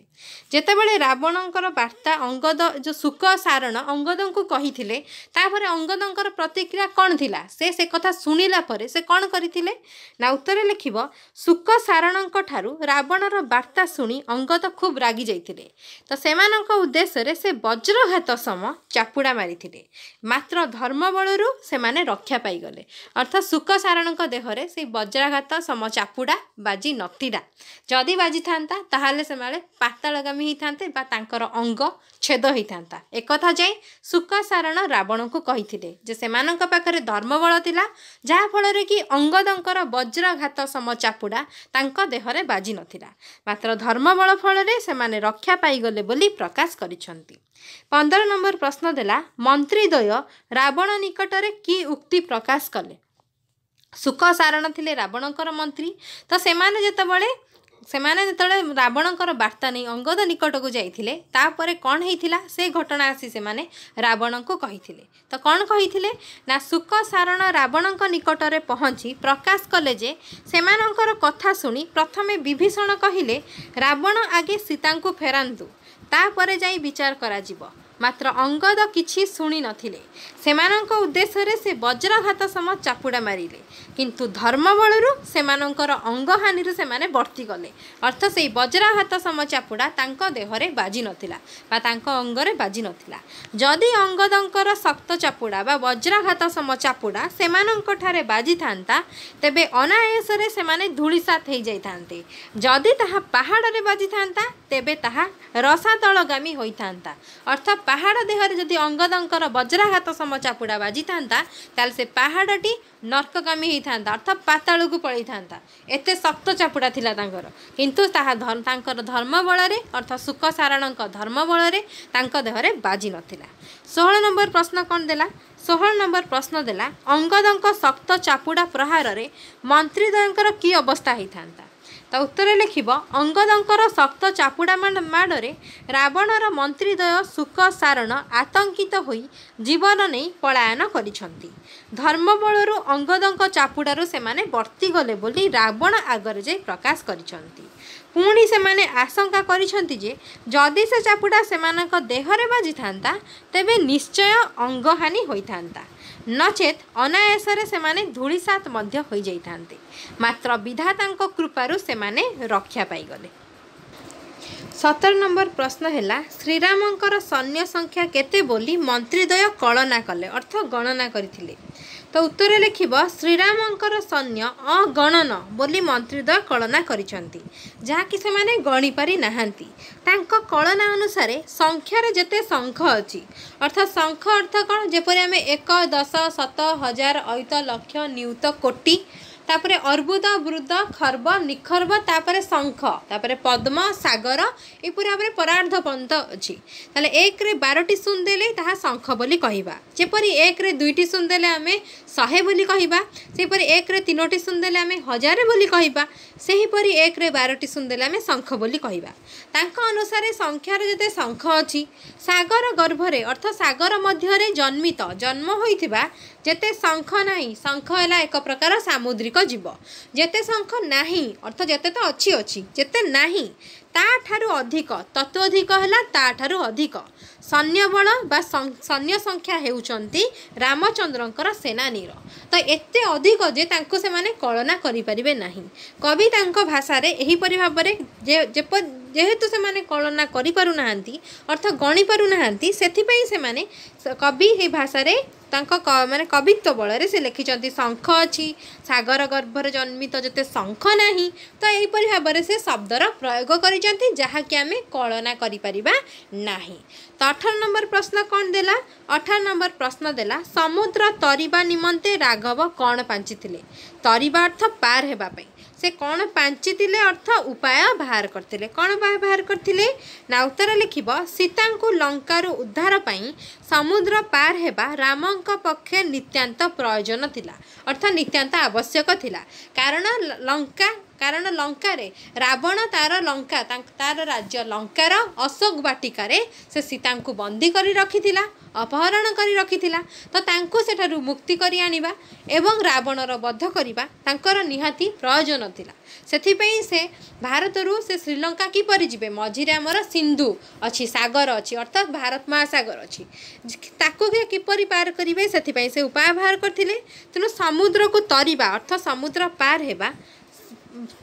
ଯେତେବେଳେ ରାବଣଙ୍କର ବାର୍ତ୍ତା ଅଙ୍ଗଦ ଯେଉଁ ଶୁକ ସାରଣ ଅଙ୍ଗଦଙ୍କୁ କହିଥିଲେ, ତାପରେ ଅଙ୍ଗଦଙ୍କର ପ୍ରତିକ୍ରିୟା କ'ଣ ଥିଲା? ସେ କଥା ଶୁଣିଲା ପରେ ସେ କ'ଣ କରିଥିଲେ? ନା ଉତ୍ତର ଲେଖିବ ଶୁକ ସାରଣଙ୍କ ଠାରୁ ରାବଣର ବାର୍ତ୍ତା ଶୁଣି ଅଙ୍ଗଦ ଖୁବ୍ ରାଗି ଯାଇଥିଲେ। ତ ସେମାନଙ୍କ ଉଦ୍ଦେଶ୍ୟରେ ସେ ବଜ୍ରଘାତ ସମ ଚାପୁଡ଼ା ମାରିଥିଲେ, ମାତ୍ର ଧର୍ମବଳରୁ ସେମାନେ ରକ୍ଷା ପାଇଗଲେ। ଅର୍ଥାତ୍ ଶୁକ ସାରଣଙ୍କ ଦେହରେ ସେଇ ବଜ୍ରାଘାତ ସମ ଚାପୁଡ଼ା ବାଜି ନଥିଲା। ଯଦି ବାଜିଥାନ୍ତା ତାହେଲେ ସେମାନେ ପାତାଳଗାମୀ ହେଇଥାନ୍ତେ ବା ତାଙ୍କର ଅଙ୍ଗ ଛେଦ ହେଇଥାନ୍ତା। ଏକଥା ଯାଇ ଶୁକ ସାରଣ ରାବଣଙ୍କୁ କହିଥିଲେ ଯେ ସେମାନଙ୍କ ପାଖରେ ଧର୍ମବଳ ଥିଲା, ଯାହାଫଳରେ କି ଅଙ୍ଗଦଙ୍କର ବଜ୍ରଘାତ ସମ ଚାପୁଡ଼ା ତାଙ୍କ ଦେହରେ ବାଜି ନଥିଲା, ମାତ୍ର ଧର୍ମବଳ ଫଳରେ ସେମାନେ ରକ୍ଷା ପାଇଗଲେ ବୋଲି ପ୍ରକାଶ କରିଛନ୍ତି। 15 ନମ୍ବର ପ୍ରଶ୍ନ ଦେଲା ମନ୍ତ୍ରୀଦ୍ୱୟ ରାବଣ ନିକଟରେ କି ଉକ୍ତି ପ୍ରକାଶ କଲେ? ଶୁକ ସାରଣ ଥିଲେ ରାବଣଙ୍କର ମନ୍ତ୍ରୀ। ତ ସେମାନେ ଯେତେବେଳେ ରାବଣଙ୍କର ବାର୍ତ୍ତା ନେଇ ଅଙ୍ଗଦ ନିକଟକୁ ଯାଇଥିଲେ, ତାପରେ କ'ଣ ହେଇଥିଲା ସେ ଘଟଣା ଆସି ସେମାନେ ରାବଣଙ୍କୁ କହିଥିଲେ। ତ କ'ଣ କହିଥିଲେ? ନା ଶୁକ ସାରଣ ରାବଣଙ୍କ ନିକଟରେ ପହଞ୍ଚି ପ୍ରକାଶ କଲେ ଯେ ସେମାନଙ୍କର କଥା ଶୁଣି ପ୍ରଥମେ ବିଭୀଷଣ କହିଲେ ରାବଣ ଆଗେ ସୀତାଙ୍କୁ ଫେରାନ୍ତୁ, ତାପରେ ଯାଇ ବିଚାର କରାଯିବ। ମାତ୍ର ଅଙ୍ଗଦ କିଛି ଶୁଣି ନଥିଲେ। ସେମାନଙ୍କ ଉଦ୍ଦେଶ୍ୟରେ ସେ ବଜ୍ରଘାତ ସମ ଚାପୁଡ଼ା ମାରିଲେ, କିନ୍ତୁ ଧର୍ମବଳରୁ ସେମାନଙ୍କର ଅଙ୍ଗହାନିରୁ ସେମାନେ ବର୍ତ୍ତିଗଲେ। ଅର୍ଥ ସେଇ ବଜ୍ରାଘାତ ସମ ଚାପୁଡ଼ା ତାଙ୍କ ଦେହରେ ବାଜି ନଥିଲା ବା ତାଙ୍କ ଅଙ୍ଗରେ ବାଜି ନଥିଲା। ଯଦି ଅଙ୍ଗଦଙ୍କର ଶକ୍ତ ଚାପୁଡ଼ା ବା ବଜ୍ରାଘାତ ସମ ଚାପୁଡ଼ା ସେମାନଙ୍କଠାରେ ବାଜିଥାନ୍ତା, ତେବେ ଅନାୟାସରେ ସେମାନେ ଧୂଳିସାତ ହେଇଯାଇଥାନ୍ତେ। ଯଦି ତାହା ପାହାଡ଼ରେ ବାଜିଥାନ୍ତା, ତେବେ ତାହା ରସାତଳଗାମୀ ହୋଇଥାନ୍ତା। ଅର୍ଥାତ୍ ପାହାଡ଼ ଦେହରେ ଯଦି ଅଙ୍ଗଦଙ୍କର ବଜ୍ରାଘାତ ସମ ଚାପୁଡ଼ା ବାଜିଥାନ୍ତା, ତାହେଲେ ସେ ପାହାଡ଼ଟି ନର୍କଗାମୀ ହେଇଥାନ୍ତା, ଅର୍ଥାତ୍ ପାତାଳକୁ ପଳାଇଥାନ୍ତା। ଏତେ ଶକ୍ତ ଚାପୁଡ଼ା ଥିଲା ତାଙ୍କର, କିନ୍ତୁ ତାହା ତାଙ୍କର ଧର୍ମ ବଳରେ, ଅର୍ଥାତ୍ ଶୁକ ସାରଣଙ୍କ ଧର୍ମ ବଳରେ ତାଙ୍କ ଦେହରେ ବାଜି ନଥିଲା। 16 ନମ୍ବର ପ୍ରଶ୍ନ କ'ଣ ଦେଲା? 16 ନମ୍ବର ପ୍ରଶ୍ନ ଦେଲା ଅଙ୍ଗଦଙ୍କ ଶକ୍ତ ଚାପୁଡ଼ା ପ୍ରହାରରେ ମନ୍ତ୍ରୀଦ୍ୱୟଙ୍କର କି ଅବସ୍ଥା ହେଇଥାନ୍ତା? ତ ଉତ୍ତର ଲେଖିବ ଅଙ୍ଗଦଙ୍କର ଶକ୍ତ ଚାପୁଡ଼ା ମାଡ଼ରେ ରାବଣର ମନ୍ତ୍ରୀଦ୍ୱୟ ଶୁକ ସାରଣ ଆତଙ୍କିତ ହୋଇ ଜୀବନ ନେଇ ପଳାୟନ କରିଛନ୍ତି। ଧର୍ମବଳରୁ ଅଙ୍ଗଦଙ୍କ ଚାପୁଡ଼ାରୁ ସେମାନେ ବର୍ତ୍ତିଗଲେ ବୋଲି ରାବଣ ଆଗରେ ଯାଇ ପ୍ରକାଶ କରିଛନ୍ତି। ପୁଣି ସେମାନେ ଆଶଙ୍କା କରିଛନ୍ତି ଯେ ଯଦି ସେ ଚାପୁଡ଼ା ସେମାନଙ୍କ ଦେହରେ ବାଜିଥାନ୍ତା, ତେବେ ନିଶ୍ଚୟ ଅଙ୍ଗହାନି ହୋଇଥାନ୍ତା, ନଚେତ୍ ଅନାୟାସରେ ସେମାନେ ଧୂଳିସାତ ମଧ୍ୟ ହୋଇଯାଇଥାନ୍ତେ। ମାତ୍ର ବିଧାତାଙ୍କ କୃପାରୁ ସେମାନେ ରକ୍ଷା ପାଇଗଲେ। 17 ନମ୍ବର ପ୍ରଶ୍ନ ହେଲା ଶ୍ରୀରାମଙ୍କର ସୈନ୍ୟ ସଂଖ୍ୟା କେତେ ବୋଲି ମନ୍ତ୍ରୀଦ୍ୱୟ କଳନା କଲେ, ଅର୍ଥ ଗଣନା କରିଥିଲେ? ତ ଉତ୍ତର ଲେଖିବ ଶ୍ରୀରାମଙ୍କର ସୈନ୍ୟ ଅଗଣନ ବୋଲି ମନ୍ତ୍ରୀଦ୍ୱୟ କଳନା କରିଛନ୍ତି, ଯାହାକି ସେମାନେ ଗଣିପାରି ନାହାନ୍ତି। ତାଙ୍କ କଳନା ଅନୁସାରେ ସଂଖ୍ୟାରେ ଯେତେ ଶଙ୍ଖ ଅଛି, ଅର୍ଥାତ୍ ଶଙ୍ଖ ଅର୍ଥ କ'ଣ? ଯେପରି ଆମେ 1, 10, 100, 1000, ଅୟୁତ, ଲକ୍ଷ, ନିୟୁତ, କୋଟି तापरे अर्बुद वृद खर्ब निखर्ब तापरे शंख तापरे पद्म सागर एपरी भाव में परार्ध पर्यंत अच्छी ताले एक रे 12टी शून्य देले ताहा शंख बोली कहिबा जेपरी एक रे 2टी शून्य देले आमे 100 बोली कहिबा सेपरी एक रे 3टी शून्य देले आमे 1000 बोली कहिबा सेहीपरी एक रे 12टी शून्य देले आमे शंख बोली कहिबा तांका अनुसार संख्यार जते शंख अछि सागर गर्भरे अर्थ सागर मध्यरे जन्मित जन्म होइथिबा जेते शंख नाही शंख हैला एक प्रकार सामुद्रिक जीव जेते शंख नाही अर्थ जेते तो अच्छी अच्छी जेते नाही ता ठारू अधिक तत्वधिक हैला ता ठारू अधिक सैन्य बल बा सैन्य संख्या हेउचंती रामचंद्रंकर सेनानीर तो एते अधिक जे तांको से माने कल्पना करि परिबे नाही कवि तांको भाषा रे एही परि भाव रे जेहेतु से माने कल्पना करि पारु नाहंती अर्थ गणि पारु नाहंती सेथि पई से माने कवि हे भाषा रे तांको माने कवित्व बल रे से लिखिचंती शंख अछि सागर गर्भर जन्मित जते शंख नाही तो एही परि भाव रे से शब्दर प्रयोग करिचंती जहा कि आमे कल्पना करि परिबा नाही। तो 18 नंबर प्रश्न कौन देला 18 नंबर प्रश्न देला समुद्र तरिबा निमंते राघव कौन पांचिथिले तरिबा अर्थ पार हेबा पई से कौन पांचिथिले अर्थ उपाय बाहर करथिले कौन उपाय बाहर करथिले ना उत्तर लिखिब सीता को लंकार उद्धार पई समुद्र पार हेबा रामंक पक्षे नित्यांत प्रयोजन थिला अर्थ नित्यांत आवश्यक थिला कारण लंका रे रावण तार लंका तार राज्य लंकार अशोक वाटिका रे से सीता को बंदी करी रखिथिला अपहरण करी रखिथिला तो तांको सेठारु मुक्ति करी आनिबा एवं रावणर वध करिबा तांकर निहाती प्रयोजन थिला सेथि पई से भारतरु से श्रीलंका की परि जिबे मझिरे हमर सिंधु अछि सागर अछि अर्थात भारत महासागर अछि ताको कि परि पार करिवे सेथि पई से उपाय बाहर करथिले तेनु समुद्र को तरिबा अर्थ समुद्र पार हेबा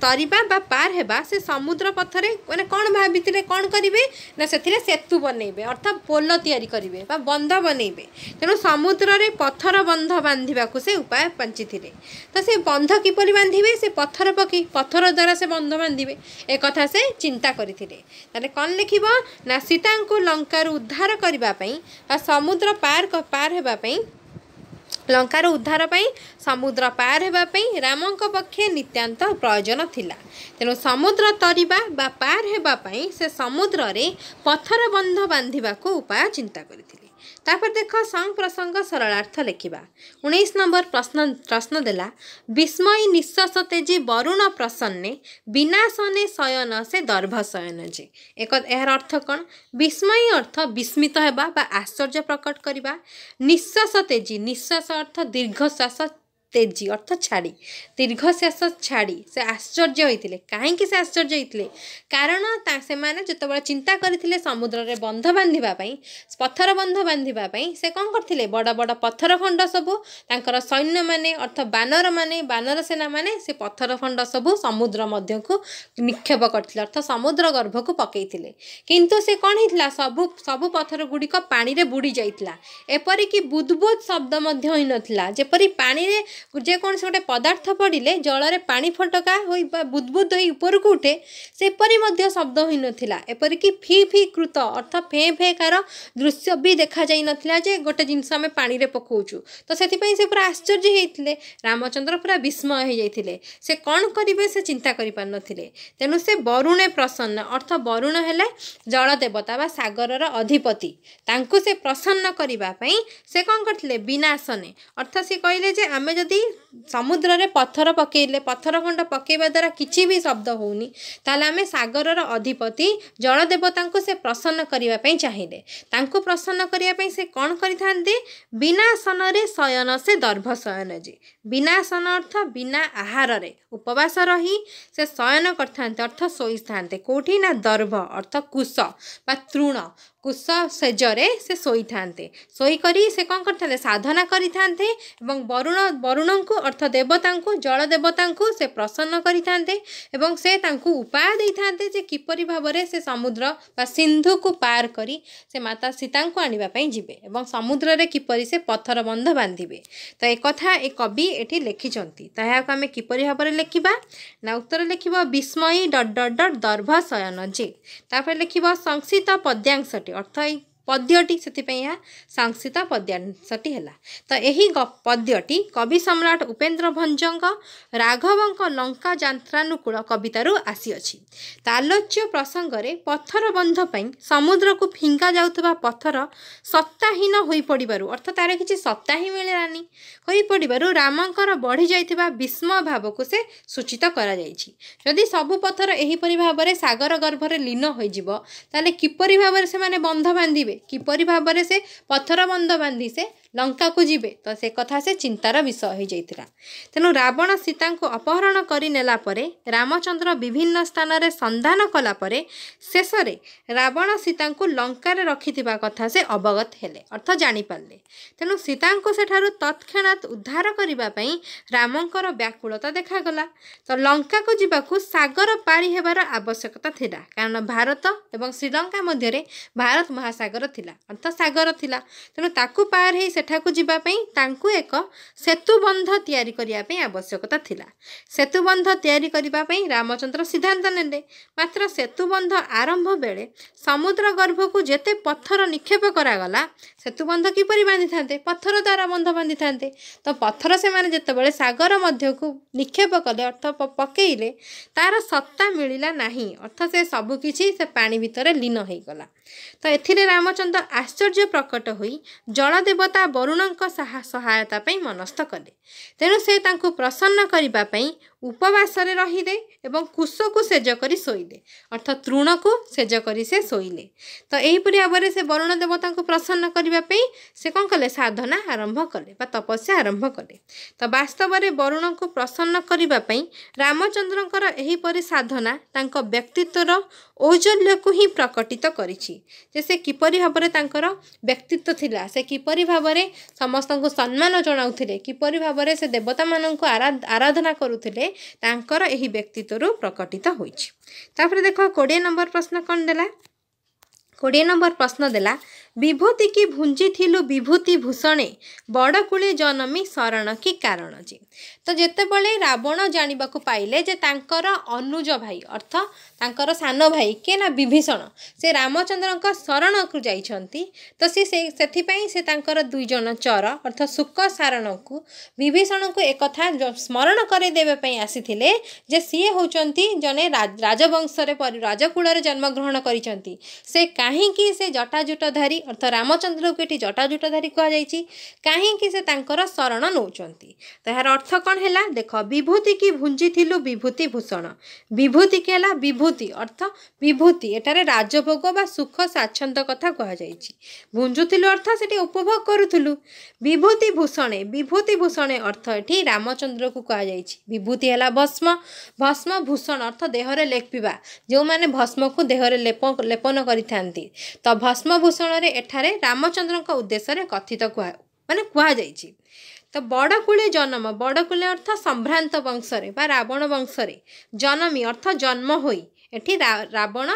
तरिबा बा पार हेबा से समुद्र पथरे माने कौन भाबिथिले कौन करिवे ना सेथिरे सेतु बनेइबे अर्थात पोल तयारी करिवे बा बंध बनेइबे तेनु समुद्र रे पत्थर बंध बांधिबा को से उपाय पंचिथिले तो से बंध किपरि बांधिबे से पत्थर पकी पत्थर द्वारा से बंध बांधिबे ए कथा से चिंता करिथिले ताले कोन लिखिबो ना सीता को लंकार उद्धार करिबा पई बा समुद्र पार हेबा पई लंकार उद्धार पई समुद्र पार हेबा पई रामंक पक्षे नित्यांत प्रयोजन थिला तेणु समुद्र तरिबा बा पार हेबा पई से समुद्र रे पत्थर बंध बांधिबा को उपाय चिंता करथिले तापर देख संग प्रसंग सरलार्थ लिखिबा 19 नंबर प्रश्न देला विस्मय निश्वास तेजी वरुण प्रसन्ने विनाशने शयन से दर्भ शयन जे एक एहर अर्थ कौन विस्मय अर्थ विस्मित हेबा बा आश्चर्य प्रकट करिबा निश्वास तेजी निश्वास अर्थ दीर्घश्वास तेजी अर्थ छाड़ी दीर्घश्वास छाड़ी से आश्चर्य होइतिले काहेकि से आश्चर्य होइतिले कारण से माने जतबे चिंता करथिले समुद्र रे बंध बांधिबा पई पत्थर बंध बांधिबा पई से कोन करथिले बड़ बड़ पत्थर खंड सबु तांकर सैन्य माने अर्थ बानर सेना माने से पत्थर खंड सबु समुद्र मध्य को निक्षेप करथिले अर्थ समुद्र गर्भ को पकेइतिले किंतु से कोन हितला सबु पत्थर गुडी को पानी रे बुडी जाइतला एपरि कि बुदबुद शब्द मध्य होई नथला जेपरि पानी रे जेकोसी गोटे पदार्थ पड़े जल में पानी फटका हो बुदबुद हो ऊपर को उठे सेपरी शब्द हो नाला एपरिक फी फी कृत अर्थ फे फे कार दृश्य भी देखा जाई नथिला जे गोटे जिनस आम पानी रे पकाउछु तो से पूरा आश्चर्य होते रामचंद्र पूरा विस्मय हो जाते से कौन करेंगे से चिंता कर पार नथिले तेणु से वरुणे प्रसन्न अर्थ वरुण हेले जल देवता बा सागर अधिपति तांको से प्रसन्न करने से कौन करते विनाशने अर्थ से कहले जे आमे जदि समुद्र रे पत्थर पकेले पत्थर खंड पकेबा द्वारा किछि भी शब्द होउनी ताले आमे सागरर अधिपति जल देवता को से प्रसन्न करिवा पई चाहिले तांको प्रसन्न करिवा पई से कोन करिथांते विनाशन रे शयन से दर्भ शयन जी विनाशन अर्थ बिना आहार रे उपवास रही से शयन करथांते अर्थ सोई थांते कोठी ना दर्भ अर्थ कुश बा तृण कुश सेजरे से सोई थांते सोई करी से कौन करते साधना करी थांते एवं वरुण को अर्थ देवता को जल देवता को से प्रसन्न करी थांते एवं से तांको उपाय दे थांते जे किपरि भाबरे से समुद्र बा सिंधु को पार करी से माता सीता को आनिबा पई जिबे एवं समुद्र रे किपरि से पत्थर बंध बांधिबे तो एक कथा एक कवि एठी लेखिचंती ताहा को हमें किपरि भाबरे लेखिबा ना उत्तर लेखिबा विस्मयी ... दर्भ शयन जे तापर लेखिबा संक्षिप्त पद्यांशटी अर्थ पद्यटी से संक्षिप्त पद्यांशटी है। तो यही पद्यटी कवि सम्राट उपेन्द्र भंजंग राघवंक लंका यात्रानुकूल कवितारू आसीअछि। आलोच्य प्रसंग रे पत्थर बंध पई समुद्र को फिंगा जाउतबा पत्थर सत्ताहीन होई पड़िबारु अर्थात तार किछि सत्ता ही मिललानी होई पड़िबारु रामंकर बढ़ी जाइतिबा विस्मय भाव को से सूचित करा जाइछि। यदि सबु पत्थर एही परि भाबरे सागर गर्भरे लीन होई जिवो ताले किपरि भाबरे से माने बंध बांधिबे, किपरि भाबरे से पत्थर बंध बांधि से लंका को जीवे, तो से कथा से चिंतार विषय हो जाइतिला। तेणु रावण सीता को अपहरण करि नेला परे रामचंद्र विभिन्न स्थान रे संधान कला परे शेष रे रावण सीता को लंका रे रखिथिबा कथा से अवगत हेले अर्थ जानि पारले। तेणु सीता को सेठारु तत्क्षणात उद्धार करिबा पई रामंकर व्याकुलता देखागला। तो लंका को जीवाकू सागर पारी हेबार आवश्यकता थिला, कारण भारत एवं श्रीलंका मध्य रे भारत महासागर थिला अर्थ सागर थिला। तेणु ताकू पार हे सेठाकू जीवा पई तांकू एक सेतुबंध तैयारी करिया पई आवश्यकता थिला। सेतुबंध तैयारी करिबा पई रामचंद्र सिद्धांत नेले, मात्र सेतुबंध आरंभ बेले समुद्र गर्भ को जेते पत्थर निक्षेप करागला सेतुबंध किपरि बांधि थांते, पत्थर द्वारा बंध बांधि थांते। तो पत्थर से माने जेतेबेले सागर मध्य को निक्षेप कले अर्थ पकेइले तार सत्ता मिलिला नाही अर्थ से सबु किछि से पानी भितर लीन होई गला। तो एथिरे रामचंद्र आश्चर्य प्रकट होई जल देवता वरुणक सहायता पई मनस्थ कले। तेणु से तांको प्रसन्न करिबा पई उपवास रे रहिले एवं कुश को सेज करी सोइले अर्थात तृण को सेज करी से सोइले। तो एही परि भाबरे से वरुण देवता को प्रसन्न करिबा पई से कोन कले साधना आरंभ कले बा तपस्या आरंभ कले। तो वास्तव रे वरुण को प्रसन्न करिबा पई रामचंद्रंकर एही परि साधना तांको व्यक्तित्वर औजल्य को ही प्रकटित करिछि। जे से किपरि भाबरे तांकर व्यक्तित्व थिला, से किपरि भाबरे समस्त को सम्मान जणाउथिले, किपरि भाबरे से देवता माननको आराधना करुथिले, तांकर एही व्यक्तित्व प्रकटित होइछि। तापर देखो 20 नंबर प्रश्न कोन देला। 20 नंबर प्रश्न देला विभूति की भुंजी थिलु विभूति भूषणे बड़कूले जनमी शरण की कारण जी। तो जेते बळे रावण जानिबाकू पाइले जे तांकर अनुज भाई अर्थ तांकर सान भाई के ना विभीषण से रामचंद्रक शरण को जाइछंती। तो सेथि पई से तांकर दुई जन चर अर्थ सुक सारण को विभीषण को एक कथा स्मरण करे देबे पई आसीथिले जे सीए होचंती जने राजवंश रे राजकुल रे जन्म ग्रहण करिसंती। से काहेकि से जटाजुटधारी अर्थ रामचंद्र को ये जटाजुटधारी कह जाइछि, काहेकि से तांकर शरण नौचंती। तो यार अर्थ कौन है देख विभूति की भुंजी थिलु विभूति भूषण विभूति के हला विभूति अर्थ विभूति एटारे राजभोग बा सुख साच्छंद कथा कह जाइछि। भुंजुथिलु अर्थ सेठी उपभोग करुथिलु। विभूति भूषणे अर्थ एठी रामचंद्र को कह जाइछि। विभूति हला भस्म, भस्म भूषण अर्थ देहरे लेपिबा, जो माने भस्म को देहरे लेपन करिथांती। तो भस्म भूषण रे एठारे रामचंद्र उद्देश्य रे कथित माने कह जाइछि। तो बड़कूले जन्म, बड़कूले अर्थ संभ्रांत वंश रे बा रावण वंश रे जनमी अर्थ जन्म होई एठी रावण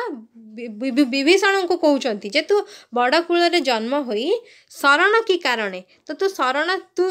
विभीषण को कहउचंती जे तू बड़कूल रे जन्म होई शरण की कारणे। तो तू शरण तू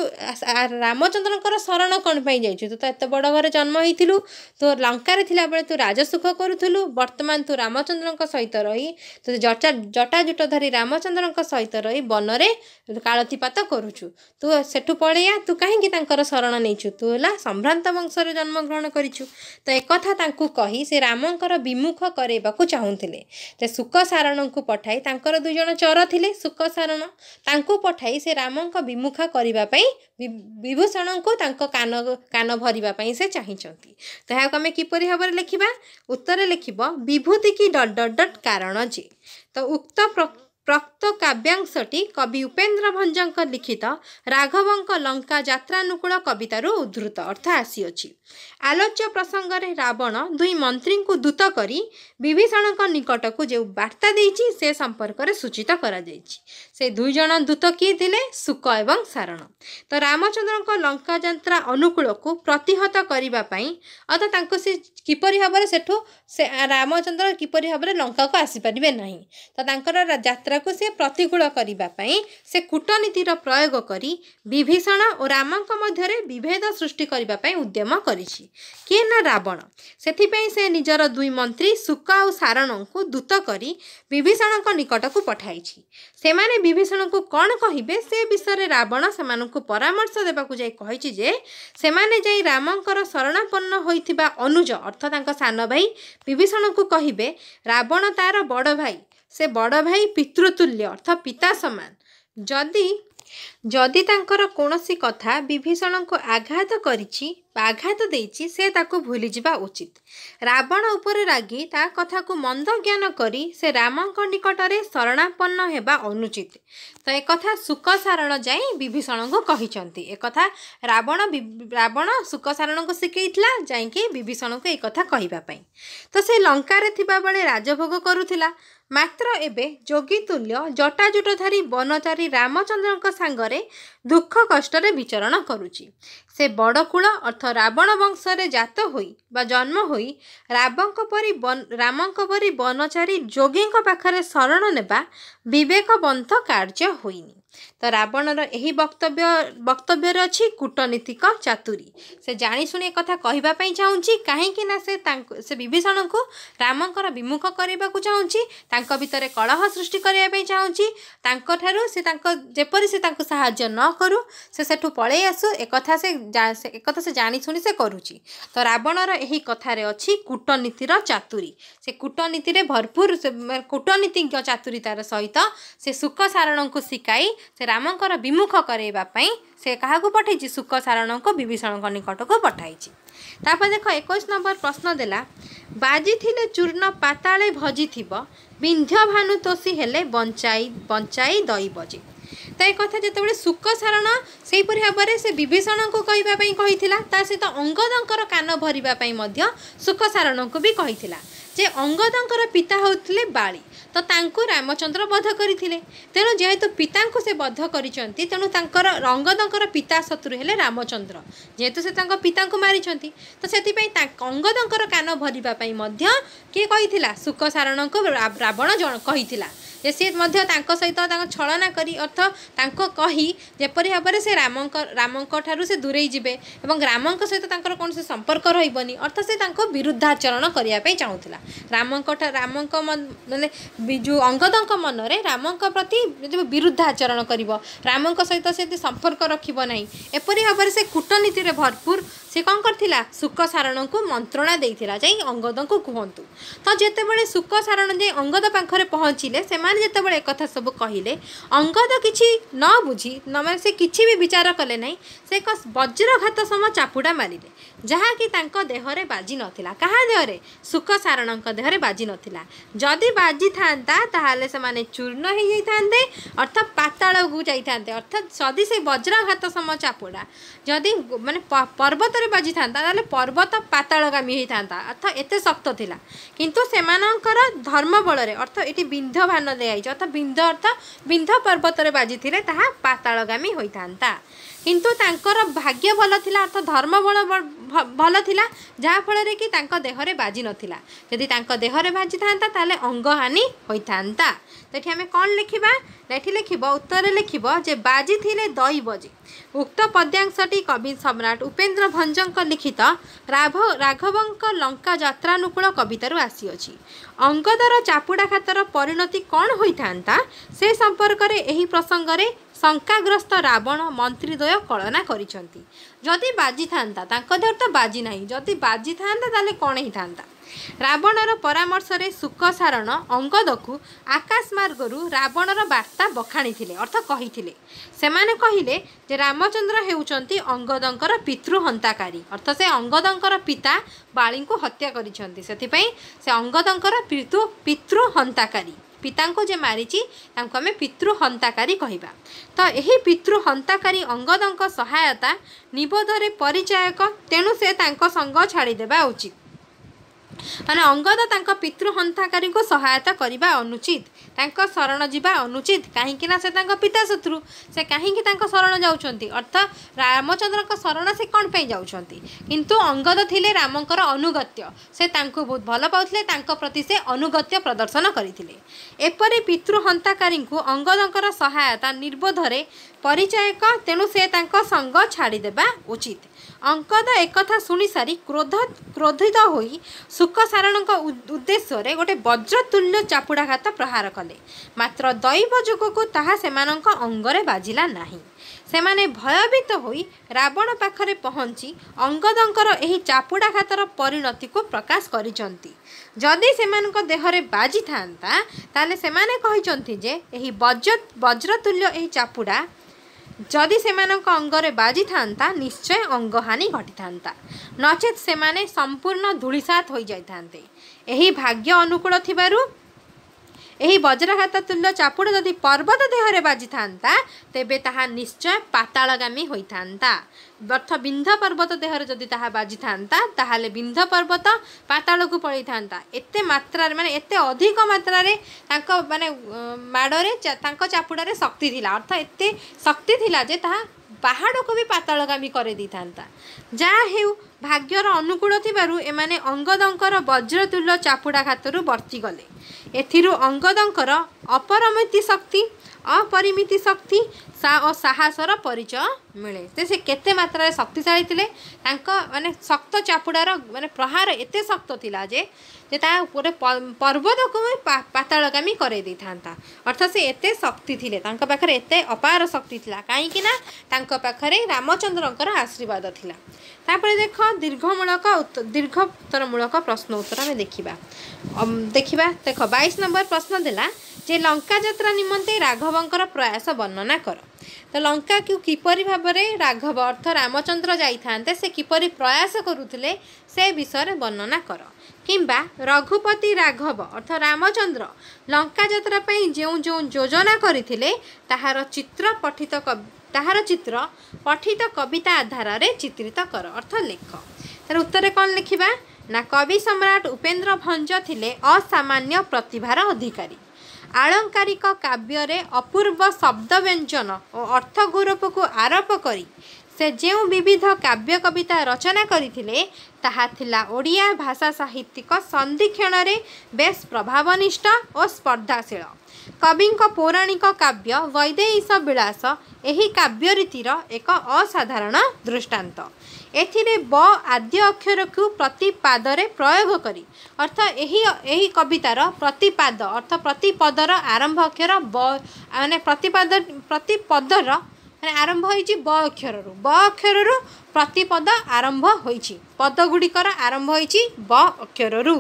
रामचंद्रंकर शरण कौन पाई जाइछु। तो एत बड़ घर जन्म होइथिलु, तो लंका रे थिला बेले तू राजसुख करुथुलु, वर्तमान तू रामचंद्रंक सहित रही तो जटाजुटधारी रामचंद्रंक सहित रही वन रे कालतीपात करुछु। तू सेठु पळेया, तू काहेकि तांकर शरण नेइछु, तू हला संभ्रांत वंश रे जन्म ग्रहण करिछु। तो एक कथा तांकु कही से रामंकर विमुख करेबाकू चाहुथिले। ते सुक सारण को पठाई तांकर दुई जन चर थिले सुक सारण तांकू पठाई से रामंक विमुख करिबा पई विभूषण को तांको कान भरिबा पई से चाहिचंती। तहा को हमें किपरि भाबरे लिखिबा, उत्तर लिखिबो विभूति की ... कारण जे। तो उक्त प्रक्त काव्यांशटी कवि उपेन्द्र भंजक लिखित राघवंक लंका यात्रानुकूल कवितारू उद्धृत अर्थ आसीअछि। आलोच्य प्रसंग रे रावण दुई मंत्री को दूत करी विभीषण निकट को जो वार्ता देइछि से संपर्क रे सूचित करा जाइछि। से दुई जन दूत किए थिले सुक एवं सारण। तो रामचंद्र लंका यात्रा अनुकूल को प्रतिहत करिबा पई अत तांको से किपरि भाबरे सेठो से रामचंद्र किपरि भाबरे लंका को आसी परिबे नहीं। तो तांकर यात्रा ଯାत्राକୁ से प्रतिकूल करने से कूटनीतिर प्रयोग करी विभीषण और रामक मध्यरे विभेद सृष्टि करने उद्यम करिछि किए ना रावण। सेथिपई से निजर दुई मंत्री शुक और सारण को दूत करी विभीषण निकट को पठाइछि। सेमाने विभीषण को कौन कहिबे से विषय रावण सेमानंकु परामर्श देबाकु जाई कहिछि जे सेमाने जाई रामंकर शरणापन्न होइथिबा अनुज अर्थ तांका सान भाई विभीषण को कहिबे रावण तार बड़ भाई से बड़ भाई पितृतुल्य अर्थ पिता समान जदि तांकर कोनोसी कथा विभीषण को आघात करिछि आघात देछि से ताको भूली जिबा उचित। रावण उपर रागी ता कथा को मंद ज्ञान करी से रामंक निकटरे शरणापन्न हेबा अनुचित। तो एक कथा शुक सारण जाई विभीषण को कहिसंती। एक कथा रावण शुक सारण को सिकेइतला जाई कि विभीषण को एक कथा कहिबा पई। तो से लंका रे थिबा बेले राजभोग करूथिला मात्र एबे जोगी तुल्य जटाजुटधारी बनचारी रामचंद्रଙ୍କ सांगरे दुख कष्टरे विचरण करुची। से बड़कूल अर्थ रावण वंशरे जात होई बा जन्म होई रामंक परी बनचारी जोगीଙ୍କ पाखरे शरण नेबा विवेकवंत कार्य होइनी। तो रावणर यही वक्तव्य अच्छी कूटनीतिक चातुरी। से जानी शुणी कथा कहबा पई चाहूँगी कहीं ना से विभीषण को रामंकर विमुख करने को चाहूँगी तांको भितर कलह सृष्टि करने पई चाहूँगी तांको ठारू से तांको जेपरी से तांको सहाय्य न करू से सेठू पळै आसु एक कथा से जानी शुणी से करूची। तो रावणर यही कथारे अच्छी कूटनीतिर चातुरी। से कूटनीति भरपूर कूटनीतिज्ञ चातुरी तार सहित से शुक सारण को शिकाई से रामंकर विमुख करने से क्या पठाई शुक सारण को विभीषण निकट को पठाई। तापर देख 21 नंबर प्रश्न देला बाजी थिले चूर्ण पाताले भजी थिब विंध्य भानु तोषी हेले बंचाई दई बजे। तो एक कथा जिते शुक सारण से भाव में से विभीषण को कहवाई कही सहित अंगदंकर कान भरवाई शुक सारण को भी कही जे अंगदंकर पिता होते बाली तो तांको रामचंद्र बध करथिले तेणु जेहेतु पिता को से बध करिसंती तेणु तांकर अंगदंकर पिता शत्रु हेले रामचंद्र जेहेतु से तांको पिता को मारिसंती तो सेतिपई अंगदंकर कान भरिबा पई मध्य के कहिथिला शुक सारण को रावण कहिथिला जे सी तांको सहित छलना करी अर्थ तांको कही जेपरि भाव से रामंक ठारू से दूरे जिबे एवं रामंक सहित तांकर कौन से संपर्क रहिबनी अर्थ से तांको विरुद्धाचरण करिया पई चाहुथिला। रामंक माने जो अंगदंक मनरे रामंक प्रति विरुद्धाचरण करिवो रामंक सहित से संपर्क रखिबो नाही एपरि भाव से कूटनीति रे भरपूर से कौन करथिला शुक सारण को मंत्रणा देइथिला जाई अंगद को कहंतु। तो जेतेबेले शुक सारण जाई अंगद पाखरे पहुँचिले से जेतेबेले कथा सब कहिले अंगद किछि न बुझी न माने से किछि भी विचार कले नहीं से एक वज्रघात सम चापुड़ा मारिले जहाँ कि तांको देहरे बाजी नथिला। कहा देहरे शुक सारणଙ୍କ देहरे बाजी नथिला। जदि बाजी थांता ताहाले से माने चूर्ण हो जाइथांते अर्थात पाताल को जाइथांते अर्थात जदि से वज्रघात सम चापुड़ा जदि माने पर्वत रे बाजी थांता ताले पर्वत पातालगामी होइथांता अर्थात एते शक्त थिला किंतु सेमानंकर धर्म बल रे अर्थात एटी बिंध्य भान देआइ अर्थात बिंध्य पर्वत रे बाजी थिले ताहा पातालगामी होइथांता किंतु तांकर भाग्य भल थिला अर्थात धर्म बल भल थिला जहाँ फल कि तांको देहरे बाजी नथिला। यदि तांको देहरे बाजी थांता ताले अंगहानि होइथांता। तो एठी हमें कौन लिखिबा एठी लिखिबो उत्तर लिखिबो जे बाजी थिले दई बजे। उक्त पद्यांशटी कवि सम्राट उपेन्द्र भंजक लिखित राघवंक लंका यात्रानुकूल कवितारू आसीअछि। अंगदर चापुड़ा खातर परिणति कौन होइथांता से संपर्क रे एही प्रसंग रे शंकाग्रस्त रावण मंत्रीद्वय कलना करिसंती। जदि बाजी थांता तांको देहर तो बाजी नाही जदि बाजी थांता ताले कौन ही थांता। रावणर परामर्श रे शुक सारण अंगद को आकाश मार्गरू रावणर वार्ता बखाणी थिले अर्थ कहिथिले। सेमाने कहिले जे रामचंद्र हेउचंती अंगदंकर पितृहंताकारी अर्थ से अंगदंकर पिता बाली को हत्या करिसंती सेथिपई से अंगदंकर पितृहंताकारी पिता को जे मारिची तांको आमे पितृहंताकारी कहिबा। तो यही पितृहंताकारी अंगदंक सहायता निबोधरे परिचायक तेणु से तांको संग छाड़ी देबा उचित। ମାନେ ଅଙ୍ଗଦ ତାଙ୍କ ପିତୃହନ୍ତାକାରୀ को ସହାୟତା କରିବା ଅନୁଚିତ, ତାଙ୍କ ଶରଣ ଯିବା ଅନୁଚିତ, କାହିଁକି ନା ସେ ତାଙ୍କ ପିତା ଶତ୍ରୁ, ସେ କାହିଁକି ତାଙ୍କ ଶରଣ ଯାଉଛନ୍ତି, ଅର୍ଥାତ୍ ରାମଚନ୍ଦ୍ରଙ୍କ ଶରଣ ସେ କ'ଣ ପାଇଁ ଯାଉଛନ୍ତି। କିନ୍ତୁ ଅଙ୍ଗଦ ଥିଲେ ରାମଙ୍କର ଅନୁଗତ୍ୟ, ସେ ତାଙ୍କୁ ବହୁତ ଭଲ ପାଉଥିଲେ, ତାଙ୍କ ପ୍ରତି ସେ ଅନୁଗତ୍ୟ ପ୍ରଦର୍ଶନ କରିଥିଲେ। ଏପରି ପିତୃହନ୍ତାକାରୀଙ୍କୁ ଅଙ୍ଗଦଙ୍କର ସହାୟତା ନିର୍ବୋଧରେ ପରିଚାୟକ, ତେଣୁ ସେ ତାଙ୍କ ସଙ୍ଗ ଛାଡ଼ିଦେବା ଉଚିତ। ଅଙ୍ଗଦ ଏକଥା ଶୁଣିସାରି କ୍ରୋଧିତ ହୋଇ ଶୁକସାରଣଙ୍କ ଉଦ୍ଦେଶ୍ୟରେ ଗୋଟେ ବଜ୍ରତୁଲ୍ୟ ଚାପୁଡ଼ାଘାତ ପ୍ରହାର କଲେ। ମାତ୍ର ଦୈବ ଯୋଗକୁ ତାହା ସେମାନଙ୍କ ଅଙ୍ଗରେ ବାଜିଲା ନାହିଁ। ସେମାନେ ଭୟଭୀତ ହୋଇ ରାବଣ ପାଖରେ ପହଞ୍ଚି ଅଙ୍ଗଦଙ୍କର ଏହି ଚାପୁଡ଼ାଘାତର ପରିଣତିକୁ ପ୍ରକାଶ କରିଛନ୍ତି। ଯଦି ସେମାନଙ୍କ ଦେହରେ ବାଜିଥାନ୍ତା ତାହେଲେ ସେମାନେ କହିଛନ୍ତି ଯେ ଏହି ବଜ୍ରତୁଲ୍ୟ ଏହି ଚାପୁଡ଼ା ଯଦି ସେମାନଙ୍କ ଅଙ୍ଗରେ ବାଜିଥାନ୍ତା ନିଶ୍ଚୟ ଅଙ୍ଗହାନି ଘଟିଥାନ୍ତା, ନଚେତ୍ ସେମାନେ ସମ୍ପୂର୍ଣ୍ଣ ଧୂଳିସାତ୍ ହୋଇଯାଇଥାନ୍ତେ। ଏହି ଭାଗ୍ୟ ଅନୁକୂଳ ଥିବାରୁ ଏହି ବଜ୍ରଘାତ ତୁଲ୍ୟ ଚାପୁଡ଼ା ଯଦି ପର୍ବତ ଦେହରେ ବାଜିଥାନ୍ତା ତେବେ ତାହା ନିଶ୍ଚୟ ପାତାଳଗାମୀ ହୋଇଥାନ୍ତା। ଅର୍ଥ ବିନ୍ଧ୍ୟ ପର୍ବତ ଦେହରେ ଯଦି ତାହା ବାଜିଥାନ୍ତା ତାହେଲେ ବିନ୍ଧ୍ୟ ପର୍ବତ ପାତାଳକୁ ପଳାଇଥାନ୍ତା। ଏତେ ମାତ୍ରାରେ ମାନେ ଏତେ ଅଧିକ ମାତ୍ରାରେ ତାଙ୍କ ମାନେ ମାଡ଼ରେ ତାଙ୍କ ଚାପୁଡ଼ାରେ ଶକ୍ତି ଥିଲା, ଅର୍ଥ ଏତେ ଶକ୍ତି ଥିଲା ଯେ ତାହା ପାହାଡ଼କୁ ବି ପାତାଳଗାମୀ କରିଦେଇଥାନ୍ତା। ଯାହା ହେଉ ଭାଗ୍ୟର ଅନୁକୂଳ ଥିବାରୁ ଏମାନେ ଅଙ୍ଗଦଙ୍କର ବଜ୍ରତୁଲ୍ୟ ଚାପୁଡ଼ାଘାତରୁ ବର୍ତ୍ତିଗଲେ। ଏଥିରୁ ଅଙ୍ଗଦଙ୍କର ଅପରିମିତି ଶକ୍ତି ଓ ସାହସର ପରିଚୟ ମିଳେ। ସେ କେତେ ମାତ୍ରାରେ ଶକ୍ତିଶାଳୀ ଥିଲେ, ତାଙ୍କ ମାନେ ଶକ୍ତ ଚାପୁଡ଼ାର ମାନେ ପ୍ରହାର ଏତେ ଶକ୍ତ ଥିଲା ଯେ ତା ଉପରେ ପର୍ବତକୁ ବି ପାତାଳଗାମୀ କରାଇ ଦେଇଥାନ୍ତା। ଅର୍ଥାତ୍ ସେ ଏତେ ଶକ୍ତି ଥିଲେ, ତାଙ୍କ ପାଖରେ ଏତେ ଅପାର ଶକ୍ତି ଥିଲା, କାହିଁକି ନା ତାଙ୍କ ପାଖରେ ରାମଚନ୍ଦ୍ରଙ୍କର ଆଶୀର୍ବାଦ ଥିଲା। ତାପରେ ଦେଖ ଦୀର୍ଘୋତ୍ତରମୂଳକ ପ୍ରଶ୍ନ ଉତ୍ତର ଆମେ ଦେଖିବା। ଦେଖ 22 ନମ୍ବର ପ୍ରଶ୍ନ ଦେଲା ଯେ ଲଙ୍କା ଯାତ୍ରା ନିମନ୍ତେ ରାଘବଙ୍କର ପ୍ରୟାସ ବର୍ଣ୍ଣନା କର। ତ ଲଙ୍କାକୁ କିପରି ଭାବରେ ରାଘବ ଅର୍ଥ ରାମଚନ୍ଦ୍ର ଯାଇଥାନ୍ତେ, ସେ କିପରି ପ୍ରୟାସ କରୁଥିଲେ ସେ ବିଷୟରେ ବର୍ଣ୍ଣନା କର। କିମ୍ବା ରଘୁପତି ରାଘବ ଅର୍ଥ ରାମଚନ୍ଦ୍ର ଲଙ୍କା ଯାତ୍ରା ପାଇଁ ଯେଉଁ ଯେଉଁ ଯୋଜନା କରିଥିଲେ ତାହାର ଚିତ୍ର ପଠିତ କବିତା ଆଧାରରେ ଚିତ୍ରିତ କର, ଅର୍ଥ ଲେଖ। ତାର ଉତ୍ତରରେ କ'ଣ ଲେଖିବା ନା କବି ସମ୍ରାଟ ଉପେନ୍ଦ୍ର ଭଞ୍ଜ ଥିଲେ ଅସାମାନ୍ୟ ପ୍ରତିଭାର ଅଧିକାରୀ। ଆଳଙ୍କାରିକ କାବ୍ୟରେ ଅପୂର୍ବ ଶବ୍ଦ ବ୍ୟଞ୍ଜନ ଓ ଅର୍ଥ ଗୌରବକୁ ଆରୋପ କରି ସେ ଯେଉଁ ବିବିଧ କାବ୍ୟ କବିତା ରଚନା କରିଥିଲେ ତାହା ଥିଲା ଓଡ଼ିଆ ଭାଷା ସାହିତ୍ୟିକ ସନ୍ଧିକ୍ଷଣରେ ବେଶ୍ ପ୍ରଭାବନିଷ୍ଠ ଓ ସ୍ପର୍ଦ୍ଧାଶୀଳ। କବିଙ୍କ ପୌରାଣିକ କାବ୍ୟ ବୈଦେହୀଶ ବିଳାସ ଏହି କାବ୍ୟ ରୀତିର ଏକ ଅସାଧାରଣ ଦୃଷ୍ଟାନ୍ତ। ଏଥିରେ ବ ଆଦ୍ୟ ଅକ୍ଷରକୁ ପ୍ରତି ପାଦରେ ପ୍ରୟୋଗ କରି ଅର୍ଥ ଏହି କବିତାର ପ୍ରତିପାଦ ଅର୍ଥ ପ୍ରତିପଦର ଆରମ୍ଭ ଅକ୍ଷର ବ ମାନେ ପ୍ରତିପଦର ଆରମ୍ଭ ହୋଇଛି ବ ଅକ୍ଷରରୁ ପ୍ରତିପଦ ଆରମ୍ଭ ହୋଇଛି, ପଦଗୁଡ଼ିକର ଆରମ୍ଭ ହୋଇଛି ବ ଅକ୍ଷରରୁ।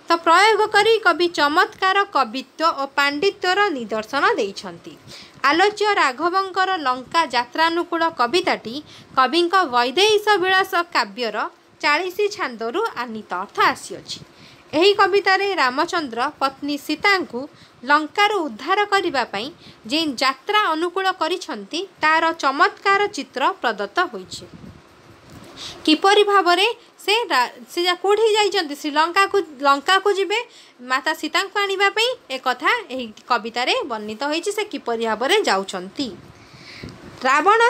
ତ ପ୍ରୟୋଗ କରି କବି ଚମତ୍କାର କବିତ୍ୱ ଓ ପାଣ୍ଡିତ୍ୟର ନିଦର୍ଶନ ଦେଇଛନ୍ତି। ଆଲୋଚ୍ୟ ରାଘବଙ୍କର ଲଙ୍କା ଯାତ୍ରାନୁକୂଳ କବିତାଟି କବିଙ୍କ ବୈଦେହୀଶ ବିଳାସ କାବ୍ୟର 40 ଛାନ୍ଦରୁ ଆନୀତ ଅର୍ଥ ଆସିଅଛି। ଏହି କବିତାରେ ରାମଚନ୍ଦ୍ର ପତ୍ନୀ ସୀତାଙ୍କୁ ଲଙ୍କାରୁ ଉଦ୍ଧାର କରିବା ପାଇଁ ଯେଉଁ ଯାତ୍ରା ଅନୁକୂଳ କରିଛନ୍ତି ତାର ଚମତ୍କାର ଚିତ୍ର ପ୍ରଦତ୍ତ ହୋଇଛି। କିପରି ଭାବରେ ସେ କେଉଁଠି ଯାଇଛନ୍ତି, ଲଙ୍କାକୁ ଯିବେ ମାତା ସୀତାଙ୍କୁ ଆଣିବା ପାଇଁ, ଏକଥା ଏହି କବିତାରେ ବର୍ଣ୍ଣିତ ହୋଇଛି। ସେ କିପରି ଭାବରେ ଯାଉଛନ୍ତି। ରାବଣ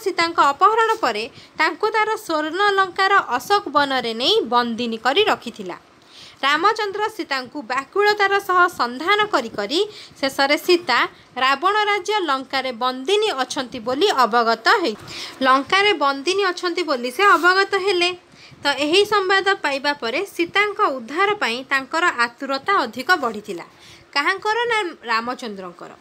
ସୀତାଙ୍କ ଅପହରଣ ପରେ ତାଙ୍କୁ ତାର ସ୍ୱର୍ଣ୍ଣ ଲଙ୍କାର ଅଶୋକ ବନରେ ନେଇ ବନ୍ଦିନୀ କରି ରଖିଥିଲା। ରାମଚନ୍ଦ୍ର ସୀତାଙ୍କୁ ବ୍ୟାକୁଳତାର ସହ ସନ୍ଧାନ କରି ଶେଷରେ ସୀତା ରାବଣ ରାଜ୍ୟ ଲଙ୍କାରେ ବନ୍ଦିନୀ ଅଛନ୍ତି ବୋଲି ସେ ଅବଗତ ହେଲେ। ତ ଏହି ସମ୍ବାଦ ପାଇବା ପରେ ସୀତାଙ୍କ ଉଦ୍ଧାର ପାଇଁ ତାଙ୍କର ଆତୁରତା ଅଧିକ ବଢ଼ିଥିଲା। କାହାଙ୍କର ନା ରାମଚନ୍ଦ୍ରଙ୍କର।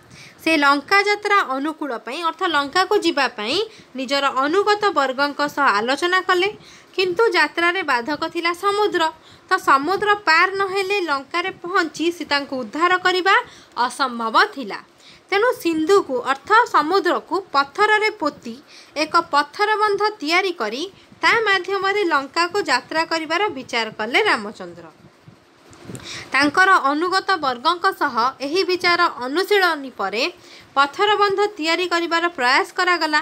ସେ ଲଙ୍କା ଯାତ୍ରା ଅନୁକୂଳ ପାଇଁ ଅର୍ଥ ଲଙ୍କାକୁ ଯିବା ପାଇଁ ନିଜର ଅନୁଗତ ବର୍ଗଙ୍କ ସହ ଆଲୋଚନା କଲେ, କିନ୍ତୁ ଯାତ୍ରାରେ ବାଧକ ଥିଲା ସମୁଦ୍ର। ତ ସମୁଦ୍ର ପାର ନହେଲେ ଲଙ୍କାରେ ପହଞ୍ଚି ସୀତାଙ୍କୁ ଉଦ୍ଧାର କରିବା ଅସମ୍ଭବ ଥିଲା। ତେଣୁ ସିନ୍ଧୁକୁ ଅର୍ଥ ସମୁଦ୍ରକୁ ପଥରରେ ପୋତି ଏକ ପଥର ବନ୍ଧ ତିଆରି କରି ତା ମାଧ୍ୟମରେ ଲଙ୍କାକୁ ଯାତ୍ରା କରିବାର ବିଚାର କଲେ ରାମଚନ୍ଦ୍ର। ତାଙ୍କର ଅନୁଗତ ବର୍ଗଙ୍କ ସହ ଏହି ବିଚାର ଅନୁଶୀଳନୀ ପରେ ପଥର ବନ୍ଧ ତିଆରି କରିବାର ପ୍ରୟାସ କରାଗଲା।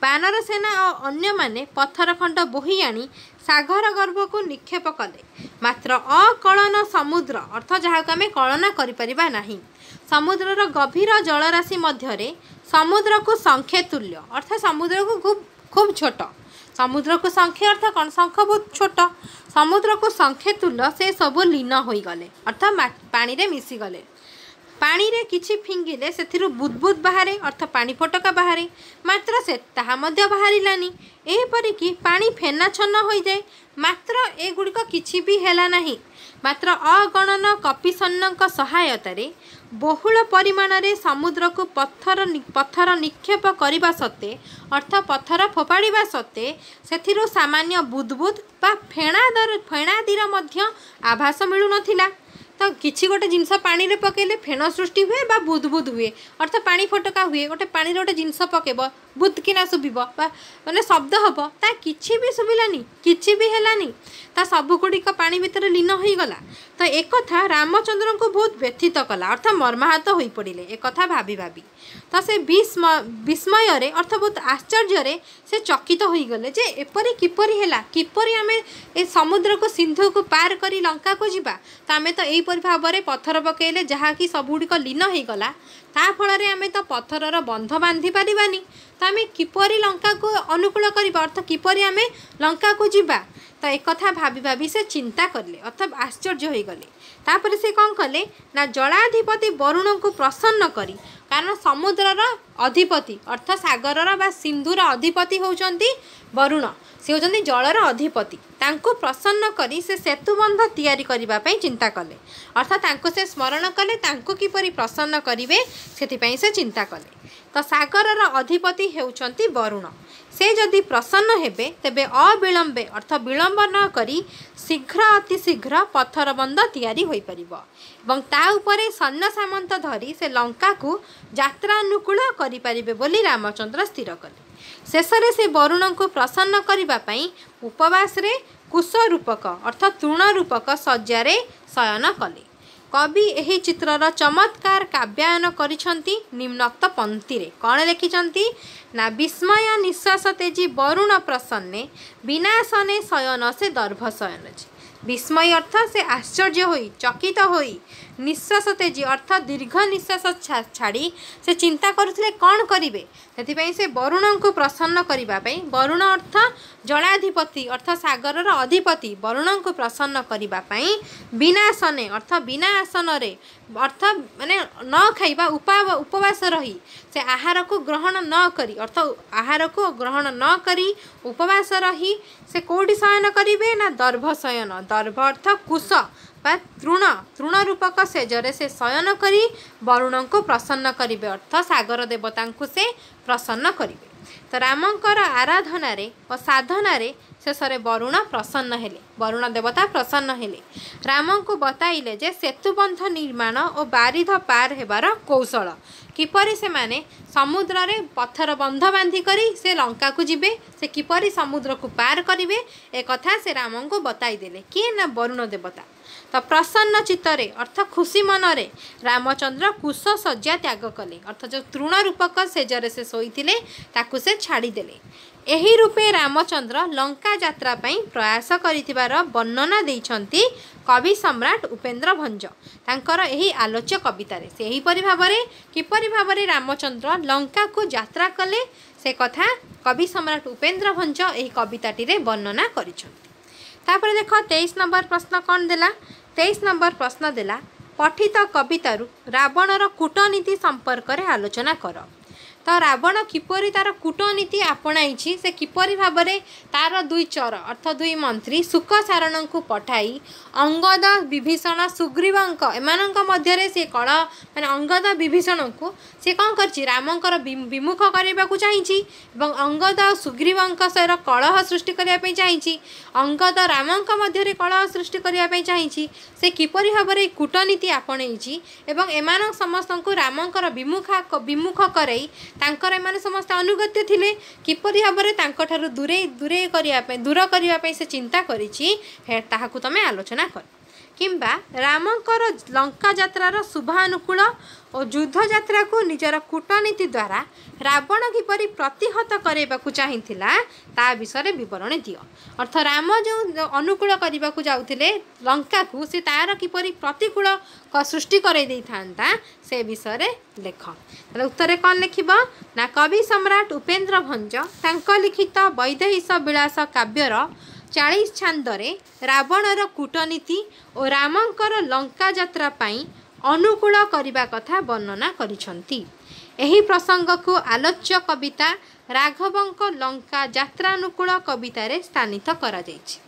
ବାନର ସେନା ଓ ଅନ୍ୟମାନେ ପଥର ଖଣ୍ଡ ବୋହି ଆଣି सागर गर्भ को निक्षेप कले मात्र अकलन समुद्र अर्थ जहाँ को आम कलना करिपरिबा नाही समुद्रर गभीर जलराशि मध्य समुद्र को संख्या तुल्य अर्थ समुद्र को खूब खूब छोट समुद्र को संख्या अर्थ कौन शंख बहुत छोट समुद्र को संख्या तुल्य से सब लीन हो गले अर्थ पानी रे मिसी गले पानी रे किछि फिंगिले से बुदबुद बाहरे अर्थ पानी फटका बाहरे मात्र से ताहा मध्य बाहरिलानी एपरि कि पानी फेना छन्न हो जाए मात्र एगुड़िक किछि भी हेला नाही मात्र अगणन कपिसन्नक सहायतारे बहुल परिमाण रे समुद्र को पत्थर निक्षेप करने सत्ते अर्थ पत्थर फोपाड़ा सत्ते से सामान्य बुदबुद बा फेणादीर मध्य आभास मिलू नथिला तो किसी गोटे जिनस पानी रे पकेले फेण सृष्टि हुए बा बुदबुद हुए अर्थ पानी फटका हुए गोटे पानी रे गोटे जिनस पकेब बुदकिना शुभ माने शब्द हम ता किछि भी शुभिलानी किछि भी हेलानी ता सबुगुड़िक पानी भितर लीन हो गला तो एक कथा रामचंद्र को बहुत व्यथित कला अर्थ मर्माहत हो पड़े एक कथा भाभी भाभी तो से विस्मय रे अर्थ बहुत आश्चर्य से चकित हो गले जे एपरी किपरि हेला किपरि आमे ए समुद्र को सिंधु को पार करी लंका को जिबा तो आमे तो एपरि भाव में पत्थर पकेले जहाँ कि सबुड़िक लीन हो गला ता फल आमे तो पत्थरर बंध बांधि पारिबानी तो आमे किपरि लंका को अनुकूल करबा अर्थ किपरि आमे लंका को जिबा तो एक कथा भाभी भाभी से चिंता करले अर्थात आश्चर्य हो गले तापर से कौन कले ना जलाधिपति वरुण को प्रसन्न करी कारण समुद्रर अधिपति अर्थ सागरर बा सिंधुर अधिपति होउचंती वरुण से होचंती जलर अधिपति तांको प्रसन्न करी से सेतुबंध तैयारी करिबा पई चिंता कले अर्थात तांको से स्मरण कले तांको किपरि प्रसन्न करिवे सेति से चिंता कले तो सागरर अधिपति हेउचंती वरुण से जदि प्रसन्न हेबे तेबे अविलंबे अर्थ विलंब न करी शीघ्र अति शीघ्र पत्थर बंध तैयारी होई परिबो एवं ता उपरे सैन्य सामंत धरी से लंका को यात्रा अनुकूल करि परिबे बोली रामचंद्र स्थिर कले शेषरे से वरुण को प्रसन्न करिबा पई उपवास रे कुश रूपक अर्थ तृण रूपक सज्जारे शयन कले कवि एही चित्रर चमत्कार काव्यायन करिछंती निम्नोक्त पंक्ति रे कौन लिखिछंती ना विस्मय निश्वास तेजी वरुण प्रसन्ने विनाशने शयन से दर्भ शयन विस्मय अर्थ से आश्चर्य होई चकित होई निश्वास तेजी अर्थ दीर्घ निश्वास छाड़ी से चिंता करुथिले कौन करिवे सेथिपई से वरुण को प्रसन्न करिबा पई वरुण अर्थ जलाधिपति अर्थ सागरर अधिपति वरुण को प्रसन्न करिबा पई विनाशने अर्थ बिना आसन रे अर्थ माने न खाइबा उपवास रही से आहार को ग्रहण न करी अर्थ आहार को ग्रहण न करी उपवास रही से कोडी शयन करिवे ना दर्भ शयन दर्भ अर्थ कुश तृण रूपक सेजरे से शयन करी वरुण को प्रसन्न करिवे अर्थ सागर देवता को से प्रसन्न करिवे तो रामंकर आराधना रे और साधना रे शेषे वरुण प्रसन्न हेले वरुण देवता प्रसन्न हेले राम को बताइले जे सेतुबंध निर्माण और बारिध पार हेबार कौशल किपरि से माने समुद्र रे पत्थर बंध बांधी करी से लंका को जिबे से किपरि समुद्र को पार करिवे ए कथा से राम को बताई देले किए ना वरुण देवता तो प्रसन्न चित्तरे अर्थ खुशी मनरे रामचंद्र कुश सज्जा त्याग कले अर्थ जो तृण रूपक सेजरे से शोइथिले ताकू से छाड़ी देले एही रूपे रामचंद्र लंका यात्रा पई प्रयास करिथिबार वर्णना दैछंती कवि सम्राट उपेन्द्र भंज तांकर एही आलोच्य कवितारे से एही परि भाबरे किपरि भाबरे रामचंद्र लंका को यात्रा कले से कथा कवि सम्राट उपेन्द्र भंज एही कविताटी रे वर्णना करिछंती तापर देख 23 नंबर प्रश्न कौन देला 23 नंबर प्रश्न देला पठित कवितारू रावणर कूटनीति संपर्क रे आलोचना कर तो रावण किपरि तार कूटनीति आपणाई से किपरि भाव में तार दुई चर अर्थ दुई मंत्री सुक सारण को पठाई अंगद विभीषण सुग्रीव एमानंक मध्यरे से कल माने अंगद विभीषण को से कौन कर रामंकर विमुख करने को चाहिए अंगद सुग्रीव सहित कलह सृष्टि करने चाहिए अंगद रामंक मध्य कलह सृष्टि करने चाहिए से किपरि भाव में कूटनीति आपणाई एमान समस्त को रामंकर विमुख करई तांकर एमाने समस्त अनुगत्य थिले किपरि भाव में तांकठारु दूरे दूर करने से चिंता करिछि ताहाकु तमे आलोचना कर किंबा रामंकर लंका यात्रार शुभानुकूल और युद्ध यात्रा को निजर कूटनीति द्वारा रावण किपरि प्रतिहत कराइबाकू चाहिथिला ता विषय विवरण दियो। अर्थ राम जो अनुकूल करने को जाउथिले लंका को से तार किपरि प्रतिकूल सृष्टि कराई देई थांता से विषय लेख। ताले उत्तर कौन लिखिब ना कवि सम्राट उपेन्द्र भंज तांको लिखित वैदेहीश विलास काव्यर 40 छांदरे रावणर कूटनीति और रामंकर लंका यात्रा पाई अनुकूल करने कथा वर्णना करिसंती। एही प्रसंग को आलोच्य कविता राघवंक लंका यात्रानुकूल कवितारे स्थानित करा जायछि।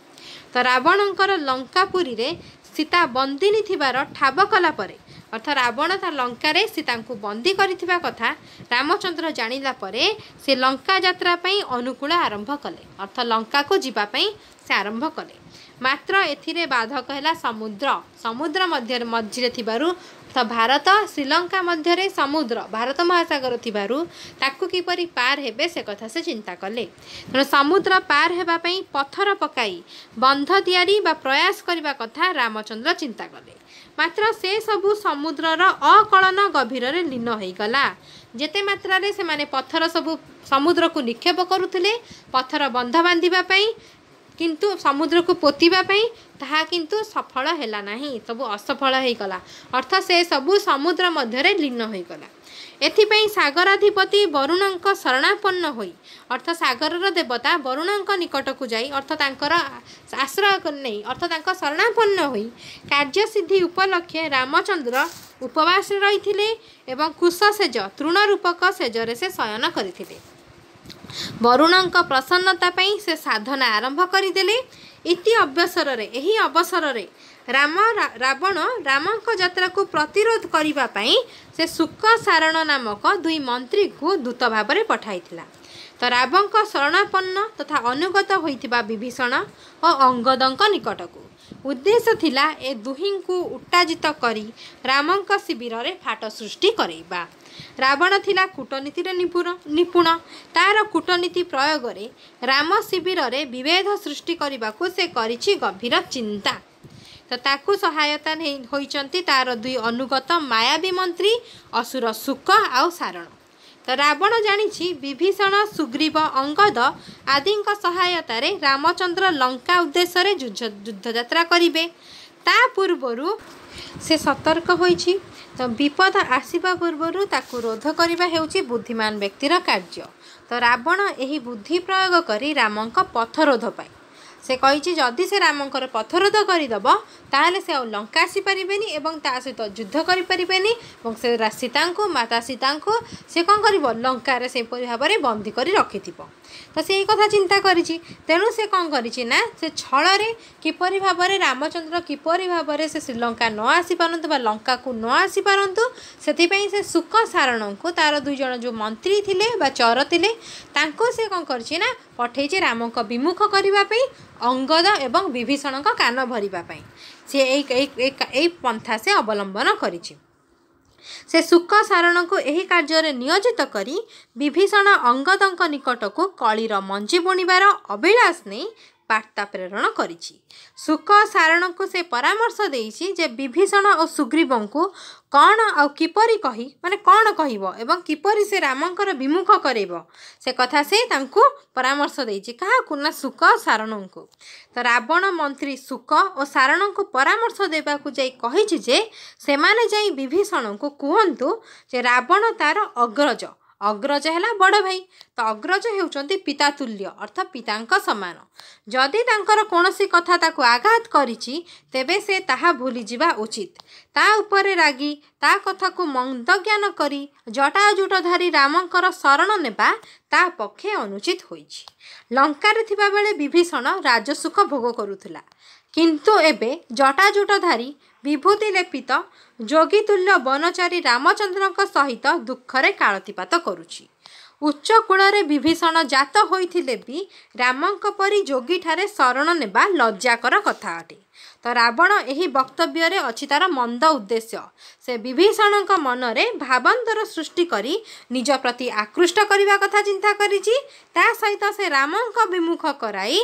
तो रावणंकर लंकापुरी रे सीता बंदिनी थिबार ठाब कला परे अर्थ रावण ता लंका रे सीता को बंदी करिथिबा कथा रामचंद्र जानिला परे से लंका यात्रा पई अनुकूल आरंभ कले अर्थ लंका को जीवा पई से आरंभ कले। मात्र एथिरे बाधक हैला समुद्र समुद्र मध्य थिबारु तो भारत श्रीलंका मध्य समुद्र भारत महासागर थिबारु ताकू किपरि पार हेबे से कथा से चिंता कले। तेणु समुद्र पार हेबा पई पत्थर पकाई बंध तैयारी बा प्रयास करबा कथा रामचंद्र चिंता कले। मात्र से सबु समुद्रर अकलन गभीर रे लीन होई गला। जेते मात्रा रे से माने पत्थर सबु समुद्र को निक्षेप करुथिले पत्थर बंध बांधिबा पई किंतु समुद्र को पोतीबा पई ताहा किंतु सफल हैला नाही सबु असफल होई गला अर्थ से सबु समुद्र मध्य रे लीन होई गला। एथिपई सागराधिपति वरुणंक शरणापन्न होई अर्थ सागरर देवता वरुणंक निकट को जाई अर्थ तांकर आश्रय नहीं अर्थ तांकर शरणापन्न होई कार्य सिद्धि उपलक्षे रामचंद्र उपवास रहिथिले एवं कुश सेज तृण रूपक सेजरे से शयन करथिले। वरुणंक प्रसन्नता पई से साधना आरंभ करदेले। इति अवसर रे एही अवसर रे रावण रामंक यात्रा को प्रतिरोध करिबा पई से शुक सारण नामक दुई मंत्री को दूत भाव में पठाइथिला। तो रावणक शरणापन्न तथा अनुगत होइथिबा विभीषण और अंगदंक निकट को उद्देश्य थिला ए दुहिं को उत्तेजित करी रामंक शिविर रे फाट सृष्टि करैबा। रावण थिला कूटनीति रे निपुण तार कूटनीति प्रयोग रे राम शिविर रे विभेद सृष्टि करने को से करिछि गंभीर चिंता। तो ताकू सहायता होइचंती तार दुई अनुगत मायावी मंत्री असुर शुक आउ सारण। तो रावण जानिछि विभीषण सुग्रीव अंगद आदि सहायता रे रामचंद्र लंका उद्देश्य रे युद्ध यात्रा करिवे। ता पूर्वरु से सतर्क होइछि। तो विपद आसीबा पूर्वरु ताकू रोध करिबा हेउछि बुद्धिमान व्यक्तिर कार्य। तो रावण एही बुद्धि प्रयोग करी रामंक पथरोध पाए से कही जदि से रामंकर पथरोध करदेव ताहले से लंका आसी पारिबेनी एवं ता सहित युद्ध करि परिबेनी एवं से सीता को माता सीता को से कौन कर लंका रे से भाव में बंदी कर रखिथिबो। तो से कथा चिंता करिछि। तेणु से कौन करिछि ना से छल किपरि भाव में रामचंद्र किपरि भाव में से श्रीलंका न आसी पारंतु बा लंका को न आसी पारंतु सेथिपई से शुक सारण को तार दुई जन जो मंत्री थिले बा चर थिले तांको से कौन करिछि ना पठेइछि रामंक विमुख करिबा पई अंगद एवं विभीषण का कान भरिबा पई से एक पंथा से अवलंबन करिछि। से शुक सारण को यही कार्य नियोजित करी विभीषण अंगदंक निकट को कलीर मंजी बुणिबार अभिलाष नहीं वार्ता प्रेरण करिछि। शुक सारण को से परामर्श देइछि जे विभीषण और सुग्रीव को कौन आ किपरि कही माने कौन कहइबो एवं किपरि से रामंकर विमुख करेबो से कथा से तांको परामर्श देइछि कहा कुना शुक सारण को। तो रावण मंत्री शुक और सारण को परामर्श देबा को जाई कहिछि जे से माने जाई विभीषण को कहंतु जे रावण तार अग्रज अग्रज है बड़ भाई। तो अग्रज होउचंती पिता तुल्य अर्थात पितांक समान। जदि तांकर कोनोसी कथा ताको आघात करिछि तेबे से ताहा भूली जिबा उचित। ता उपरे रागी ता कथा को मंद ज्ञान करी जटाजुटधारी रामंकर शरण नेबा ता पक्षे अनुचित होइछि। लंका रे थिबा बेले विभीषण राजसुख भोग करुथिला किंतु एबे जटाजुटधारी विभूति लेपित जोगीतुल्य वनचारी रामचंद्र सहित दुखरे कालतीपात करुछि। उच्च कूଳରେ विभीषण जात होइथिले भी रामंक परी जोगी ठारे शरण नेबा लज्जाकर कथा अटे। तो रावण एही वक्तव्य रे अछि तार मंद उद्देश्य। से विभीषण मनरे भावांतर सृष्टि करी निज प्रति आकृष्ट करने कथा चिंता करिछि। ता सहित से रामंक विमुख कराई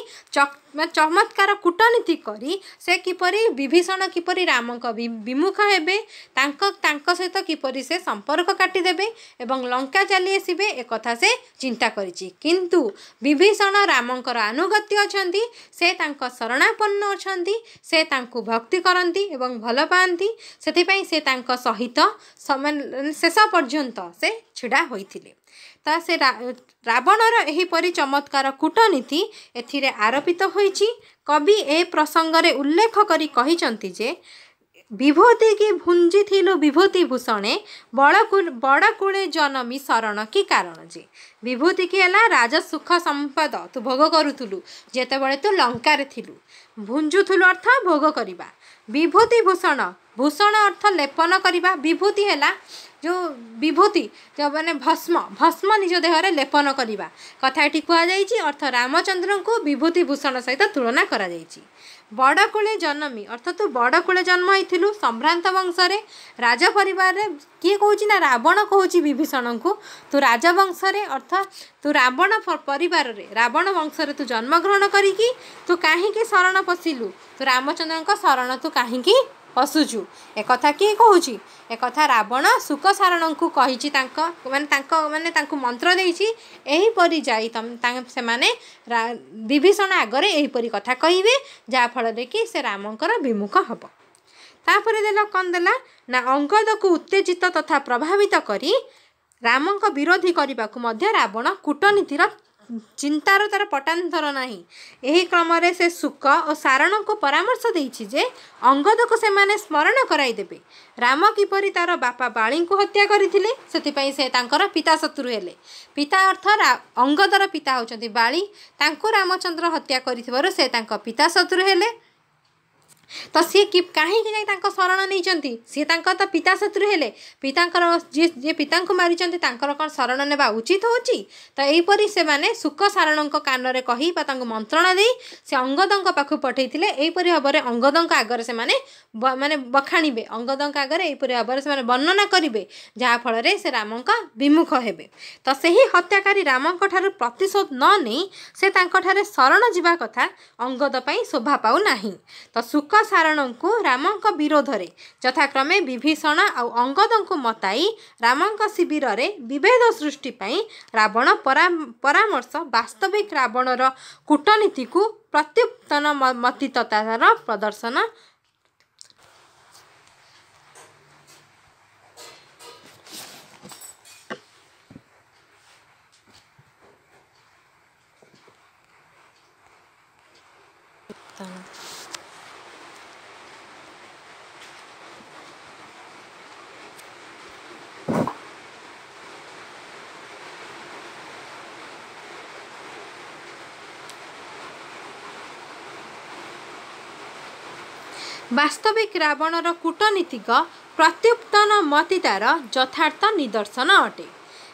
चमत्कार कूटनीति करी से किपरि विभीषण किपरि राम विमुख हेबे तांको सहित किपरि से संपर्क काटिदेबे एवं लंका चली आसबे एक कथा से चिंता करिछि। किंतु विभीषण रामंकर अनुगत्य अछंती से तांको शरणापन्न अछंती से तांको भक्ति करंती एवं भल पाती से से तांको सहित शेष पर्यंत से छिड़ा होइथिले। ता से रावणर एहीपरि चमत्कार कूटनीति एथिरे आरोपित होइछि। कवि ए प्रसंगरे उल्लेख करी कहिचंती जे विभूति की भुंजी थिलु विभूति भूषणे बड़कूले जनमी शरण की कारण जे विभूति की है राज सुख संपद तू भोग करूलु जेते बड़े तू लंकार थिलु भुंजुलु अर्थ भोग करवा विभूति भूषण भूषण अर्थ लेपन करवा विभूति है जो विभूति जो मैंने भस्म भस्म निज देहरे लेपन करवा कथा ये कहुई अर्थ रामचंद्र को विभूति भूषण सहित तुलना करा बड़कूले जन्मी अर्थ तू बड़कूले जन्म होइथिलु सम्भ्रांत वंशरे राज परिवार रे किए कहूँ ना रावण कहूँ विभीषण को तू राजवंश अर्थ तू रावण परिवार रे रावण वंश तू जन्मग्रहण करिकी तू कहीं शरण पशिलु तू रामचंद्र शरण तू कहीं पशुचु एक कथा किए कहूँ एक कथा रावण सुख सारण को कही माने मंत्र देइछि एहीपरि जाई से माने विभीषण आगरे एहीपरि कथा कहिबे जा फल कि से रामंकर विमुख हब। तापर देला कौन देला ना अंगद को उत्तेजित तथा प्रभावित करी रामंक विरोधी करने को मध्य रावण कूटनीतिर चिंतार तार पटांतर नहीं। यही क्रम से सुक और सारण को परामर्श देइछि जे अंगद को से माने स्मरण कराइदेबे राम किपरि तार बापा बाली को हत्या करथिले सेतिपई से तांकर पिता शत्रु हेले। पिता अर्थ अंगदर पिता होचंती बाली तांको रामचंद्र हत्या करिथिबारु से तांको पिता शत्रु हेले। तो सी कहीं शरण नहीं सी तो पिता शत्रु हेले पितांकर जी पिता को मारी कौन शरण नेबा उचित होची। तो यहीपरि से माने सुख सारण कान में कही मंत्रणा दे से अंगद पाखु पठे यहीपरि भाव में अंगद आगे से माने बखाणीबे अंगद आगे यहीपरि भाव से वर्णना करेंगे जहाँफल से राम विमुख हेबे। तो सही हत्याकारी राम प्रतिशोध न नहीं से शरण जीवा कथा अंगद पई शोभा पाऊ नाही। तो सुख सारण को रामंक विरोध रे यथाक्रमे विभीषण और अंगद को मताई रामंक शिविर रे विभेद सृष्टि पाई रावण परामर्श वास्तविक रावणर कूटनीति को प्रत्युत्पन्न मतितार प्रदर्शन वास्तविक रावणर कूटनीतिक प्रत्युत्पन्न मतितार यथार्थ निदर्शन अटे।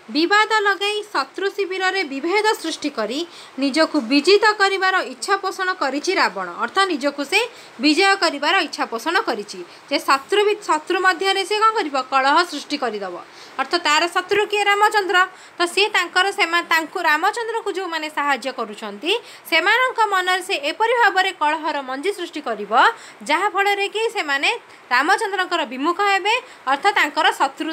विवाद लगाई शत्रु शिविर रे विभेद सृष्टि करी निजको विजित करिवार इच्छा पोषण करिछि रावण अर्थ निजको से विजय करिवार इच्छा पोषण करिछि जे शत्रु मध्य रे से कौन करिवो कलह सृष्टि करिदव अर्थ तार शत्रु किए रामचंद्र। तो सी रामचंद्र को जो माने साहाय्य करुछंती सेमानक मन से एपरि भाव में कलहर मंजी सृष्टि करिवो जहा फल रे कि से माने रामचंद्रकर विमुख हेबे अर्थ तांकर शत्रु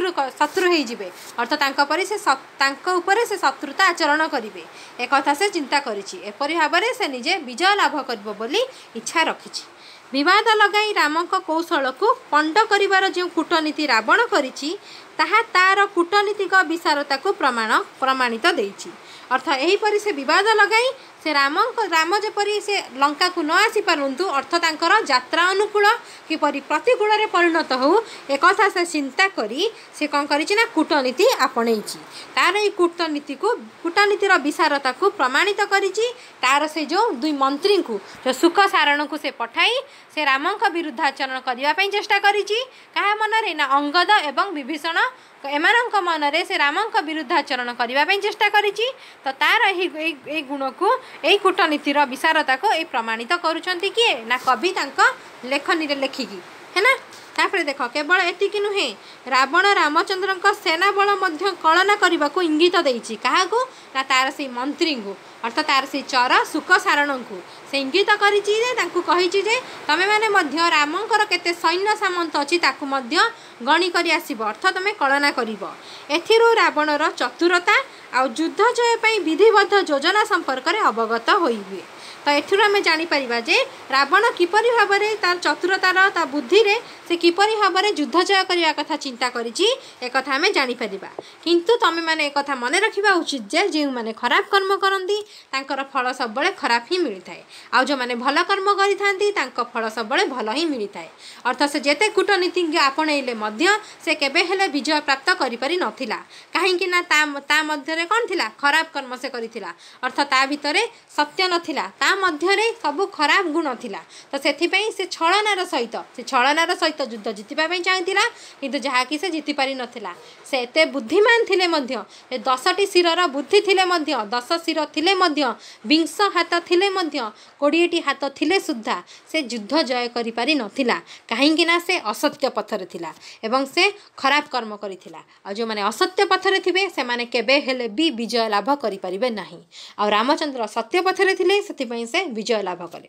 हो जिवे अर्थ से शत्रुता आचरण करेंगे एक कथा से चिंता करिछि एपरि भाव में से निजे विजय लाभ करिवो बोली इच्छा रखिछि। विवाद लगाई रामक कौशल को पंड करिवार जो कूटनीति रावण करिछि ताहा तार कूटनीतिक विशारता को प्रमाणित देइछि अर्थ एहीपरि से विवाद लगाई से राम जेपरी से लंका को न आसी पारंतु अर्थ तांकर यात्रा अनुकूल किपरि प्रतिकूल रे परिणत हो एक कथा से चिंता करी से कौन करिछि ना कूटनीति आपणैछि तार ए कूटनीतिर विशारता को प्रमाणित करिछि। तार से जो दुई मंत्री को जो सुख सारण को से पठाई से रामंक विरुद्धाचरण करने ପାଇଁ चेष्टा करिछि काहा मनरे ना अंगद एवं विभीषण एमानक मनरे से रामंक विरुद्धाचरण करने ପାଇଁ चेष्टा करिछि। तो तार एही गुण को एही कूटनीतिर विशारता को ए प्रमाणित करुछंती किए ना कवि तांका लेखनी रे लेखिकी है ना। तापर देख केवल एतिकी नुहे रावण रामचंद्र सेना बल मध्य कलना करने को इंगित देइछि काहाकू ना तार से मंत्री को अर्थात तार से चर सुक सारण को से इंगित करिछि जे तमे माने मध्य रामंकर केते सैन्य सामंत अछि ताकू मध्य गणी करी आसीबो अर्थ तमे कलना करिवो। एथिरो रावणर चतुरता आ युद्ध जय पई विधिबद्ध योजना संपर्क में अवगत होइबे। तो एथिरो आमे जानि परिबा जे रावण किपरि भाबरे तार चतुरतार ता बुद्धि रे से किपरि भाबरे युद्ध जय करिया कथा चिंता करिछि ए कथा आमे जानि परिबा। किंतु तमे माने ए कथा मने रखिबा उचित जे जे माने खराब कर्म करंती तांकर फल सब बळे खराब ही मिलि थाए आ जो माने भल कर्म करि थांती तांको फल सब बळे भल ही मिलि थाए। अर्थ से जेते कूटनीति आपणैले मध्य से केबे हेले विजय प्राप्त करि पारि नथिला काहेकि ना ता मध्य रे कोन थिला खराब कर्म से करिथिला अर्थ ता भितरे सत्य नथिला ता मध्य सबू खराब गुण थिला। तो सेथिपई से छलनार सहित युद्ध जितिबा पई चाहतिला किंतु जहा कि से जिति पारि नथिला। से एते बुद्धिमान थिले मध्य 10टी शिरर बुद्धि थिले मध्य 10 शिर थिले मध्य 20 हाथ थिले मध्य 20टी हाथ थिले सुद्धा से युद्ध जय करि पारि नथिला काहेकि ना से असत्य पथरे थिला एवं से खराब कर्म करिथिला। आ जो माने असत्य पथरे थिबे से माने केबे हेले भी विजय लाभ करि परिबे नाही। आ रामचंद्र सत्य पथरे थिले सेथिपई से विजय लाभ कले।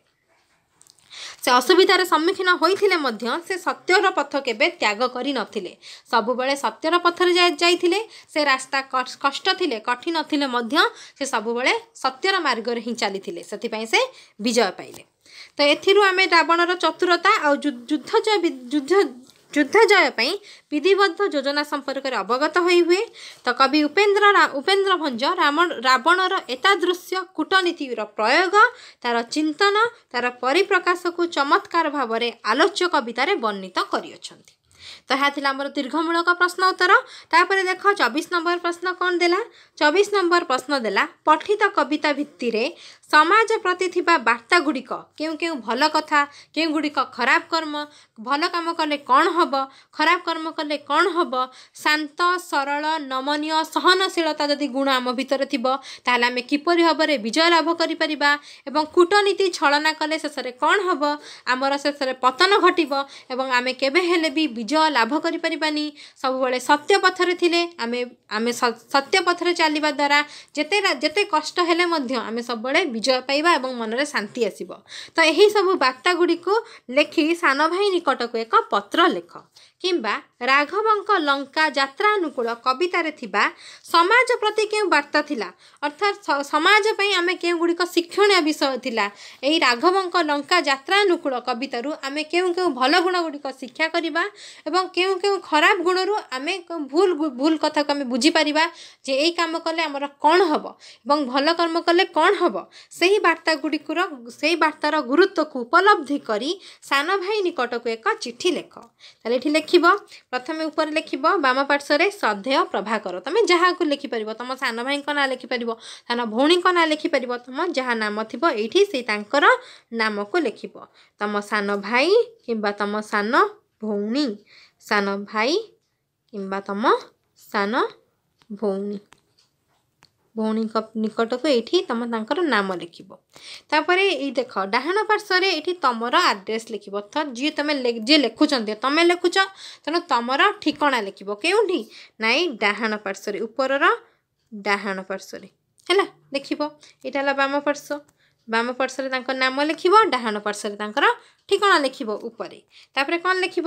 से असुविधार सम्मुखीन होइथिले मध्य से सत्यर पथ केबे त्याग करि नथिले सबु बेले सत्यर पथरे जाइथिले। से रास्ता कष्ट थिले कठिन थिले मध्य से सबु बेले सत्यर मार्ग रे ही चलीथिले सेथिपई से विजय पाइले। तो एथिरु आमे रावणर चतुरता आ युद्ध जय पई विधिबद्ध योजना संपर्क में अवगत हुए। तो कवि उपेन्द्र भंज रावणर एतादृश्य कूटनीतिर प्रयोग तार चिंतन तार परिप्रकाश को चमत्कार भाव में आलोच्य कवितार वर्णित करियछंती। तो यह थी आम दीर्घमूलक प्रश्न उत्तर। तापर देख 24 नंबर प्रश्न कौन देला 24 नंबर प्रश्न देला पठित कविता भित्ति रे समाज प्रति थिबा वार्ता गुड़िक केउ केउ भल कथा केउ गुड़िक खराब कर्म भल काम कले कौन हब खराब कर्म कले कौन हब शांत सरल नमनीय सहनशीलता जदि गुण आम भितर थिबो ताले आमे किपरि भाबरे विजय लाभ करि परिबा एवं कूटनीति छलना कले शेषरे कौन हब आमर शेषरे पतन घटिबो एवं आमे केबे हेले भी विजय लाभ करि परिबानी। सब बेले सत्य पथरे थिले आमे सत्य पथरे चलिबा द्वारा जेते कष्ट हेले मध्य आमे सब बेले विजय पाइबा एवं मनरे शांति आसीबो। तो यही सब वार्ता गुड़ी को लेखि सान भाई निकट को एक पत्र लेख किंबा राघवंक लंका यात्रा अनुकूल कवितारे थिबा समाज प्रति केउ वार्ता थिला अर्थात समाज पई आमे केउ गुड़िक शिक्षणीय विषय थिला। एही राघवंक लंका यात्रा अनुकूल कवितारू आमे केउ केउ भल गुण गुड़िक शिक्षा करिबा एवं केउ केउ खराब गुणरू आमे भूल कथा को आमे बुझी परिबा जे एई काम कले हमर कोन हबो एवं भल कर्म कले कोन हबो सेही वार्ता गुड़िकर सेही वार्तार गुरुत्व को उपलब्धि करी सान भाई निकट को एक चिठी लेख। ताले एठी लेखिबो प्रथमे ऊपर लेखिबो वाम पार्श्व श्रद्धेय प्रभाकर तुम जहाँ को लिखिपर तुम सान भाई ना लिखिपर सान भौणी ना लिखिपर तुम जहाँ नाम थी ये से नाम को लिख तुम सान भाई किंबा तुम सान भौणी सान भाई किंबा तुम सान भौणी भौणी निकट को ये तुम नाम लिख तापर ये देख डाहाण पार्श्व ये तुम आड्रेस लिख जी तुम जी लिखुच तुम लिखुच तेणु तुम ठिकना लिख के नाई डाहाण पार्श्व ऊपर डाहाण पार्श्व है लिख यहाँ वाम पार्श्व नाम लिख डाहाण पार्श्व ठिकना लिख ऊपर तापर कौन लिख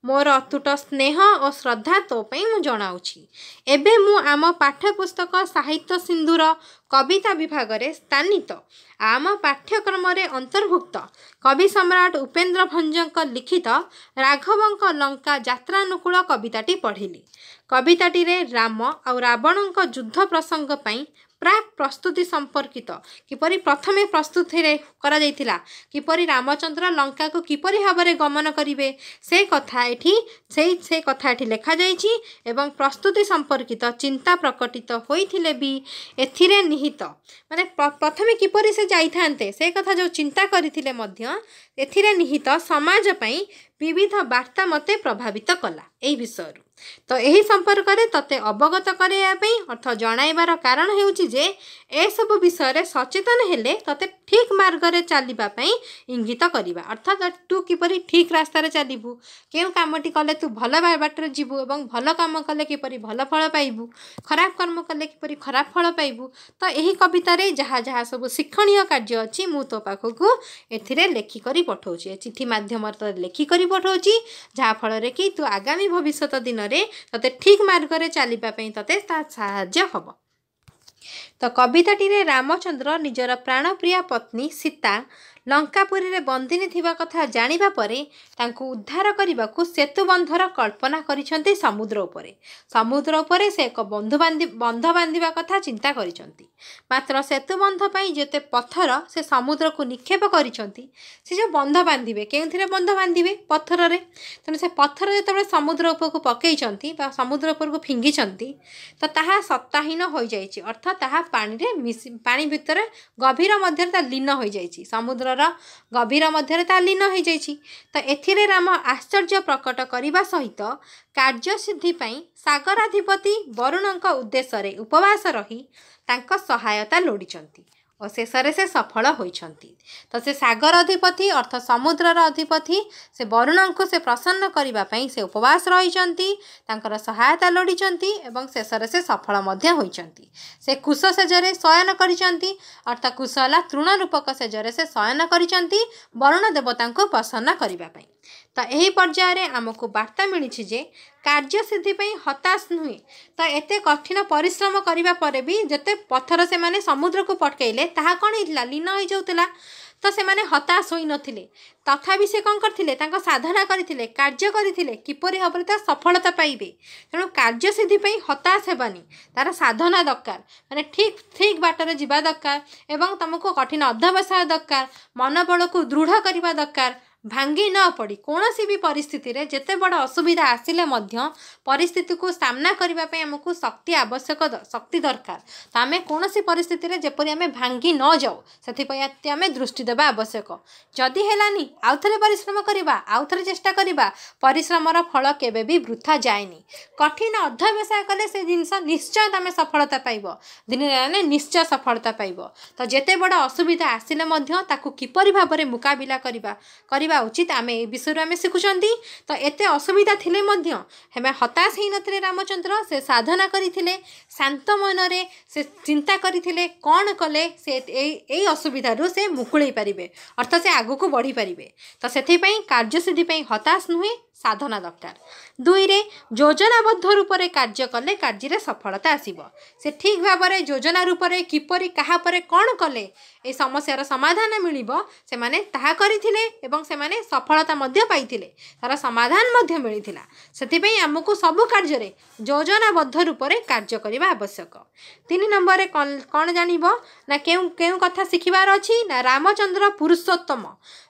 मोर अतुट स्नेह और श्रद्धा तो मु जनाऊँगी एबे मु आम पाठ्यपुस्तक साहित्य सिंधुर कविता विभाग रे स्थानित आम पाठ्यक्रम रे अंतर्भुक्त कवि सम्राट उपेन्द्र भंजक लिखित राघवंक लंका यात्रानुकूल कविताटी पढ़िली। कविताटी रे राम और रावणक युद्ध प्रसंग पई प्राक प्रस्तुति संपर्कित किपरि प्रथमे प्रस्तुति करा जाइथिला किपरि रामचंद्र लंका को किपरि भाबरे गमन करिवे से कथा एठी लेखा जाइछि एवं प्रस्तुति संपर्कित चिंता प्रकटित होइथिले भी एथिरे निहित माने प्रथमे किपरि से जाइथान्ते से कथा जो चिंता करिथिले मध्य एथिरे निहित समाज पई विविध वार्ता मते प्रभावित कला एई विषय तो यही संपर्क में तते अवगत करने अर्थ जणाइबार कारण हेउची जे ए सब विषय सचेतन हेले तते ठीक मार्ग रे चलवाई इंगित करवा अर्थात तू किपरि ठीक रास्ता चलू क्यों कामटी कले तू भल बाटर जीवु और भल कम कले किपरि भल फल पाइबू खराब कर्म कले किपरि खराब फल पाइबू। तो यही कवितार जहाँ जहाँ सब शिक्षणीय कार्य अच्छी मु तो पाखक ए लेखिक पठाऊँ चिठी मध्यम लेखिक पठाऊँ जहाँफल कि तू आगामी भविष्यत दिन में तते ठीक मार्ग रे चलवाई तते साहाय्य हब। तो कविताटी रामचंद्र निजर प्राणप्रिया पत्नी सीता लंकापुरी रे बंदिनी थिबा कथा जानिबा परे तांकु उद्धार करने को सेतुबंधर कल्पना करिसंती समुद्र उपरे से एक बंध बांधिबा कथा चिंता करिसंती। मात्र सेतुबंध पई जेते पत्थर से समुद्र को निक्षेप करिसंती से जो बंध बांधिबे केउथिरे बंध बांधिबे पत्थर रे तने से पत्थर जेतबे समुद्र उपर को पकेइचंती बा समुद्र उपर को फिंगिचंती तो ताहा सत्ताहीन हो जाइछि अर्थात ताहा पानी रे पानी भितर गभीर मध्य ता लीन हो जाइछि समुद्र गभीर मध्य लीन हो जाइछि। तो एथिरे राम आश्चर्य प्रकट करने सहित कार्यसिद्धि सागराधिपति वरुणक उद्देश्य रे उपवास रही तांका सहायता लोड़िचंती और शेषरे से सफल होइछंती। तो से सागर अधिपति अर्थ समुद्रर अधिपति से वरुण को से प्रसन्न करने से उपवास रही तांकर सहायता लोड़िचंती एवं शेषरे से सफल मध्य होइछंती। से कुश सेजरे शयन करिचंती अर्थात कुश होला तृण रूपक सेजरे से शयन करिचंती वरुण देवता को प्रसन्न करने। तो यही पर्यायर आमको वार्ता मिली जे कार्यसिद्धि हताश नुहे तो एते कठिन परिश्रम करने पर भी जते पत्थर से माने समुद्र को पटकैले ताहा कौन होइतिला लीन हो जाउतिला तो से माने हताश होई नथिले तथापि से कौन करथिले तांको साधना करथिले कार्य करथिले किपरि हबरे ता सफलता पाइबे। तेणु कार्यसिद्धि हताश हेबानी तार साधना दरकार माने ठीक ठीक बाटर जीवा दरकार एवं तुमको कठिन अध्यवसाय दरकार मनोबल को दृढ़ करने दरकार भांगी न पड़ी कौन सी भी परिस्थिति रे जेते बड़ असुविधा आसिले मध्य परिस्थिति को सामना करने आमको शक्ति आवश्यक शक्ति दरकार। तो आम कौन सी परिस्थिति रे जेपरि आमे भांगी न जाऊ से आम दृष्टि देवा आवश्यक जदि हेलानी आउ थे परिश्रम करवा आउ थे चेष्टा करवा परिश्रमर फल केबे भी वृथा जाएनी कठिन अध्यवसाय कले से जिनस निश्चय आम सफलता पाइब दिन निश्चय सफलता पाइब। तो जेते बड़ असुविधा आसिले मध्य ताकू किपरि भाबरे मुकाबिला करवा उचित आम ए विषय आम शिखुंट। तो एते असुविधा थिले मध्य हेमे हताश ही नथिले रामचंद्र से साधना करथिले शांत मन रे से चिंता करथिले कौन कले से ए असुविधा रु से मुकुळै पारिबे अर्थात से आगु को बढ़ी पारिबे। तो सेथि पई कार्यसिद्धि पई हताश नुहे साधना दरकार। दुई रे योजनाबद्ध रूप से कार्य कले कार्य सफलता आसीब से ठीक भाव में योजना रूप से किपरि कहा परे कौन कले ए समस्यार समाधान मिलिबो से माने ताहा करिथिले एवं से माने सफलता मध्य पाइथिले तार समाधान मध्य मिलिथिला। सेति पई हमकु सब कार्य रे योजनाबद्ध रूप से कार्य करबा आवश्यक। 3 नंबर कौन जानिबो ना केउ केउ कथा शिखिबार अछि ना रामचंद्र पुरुषोत्तम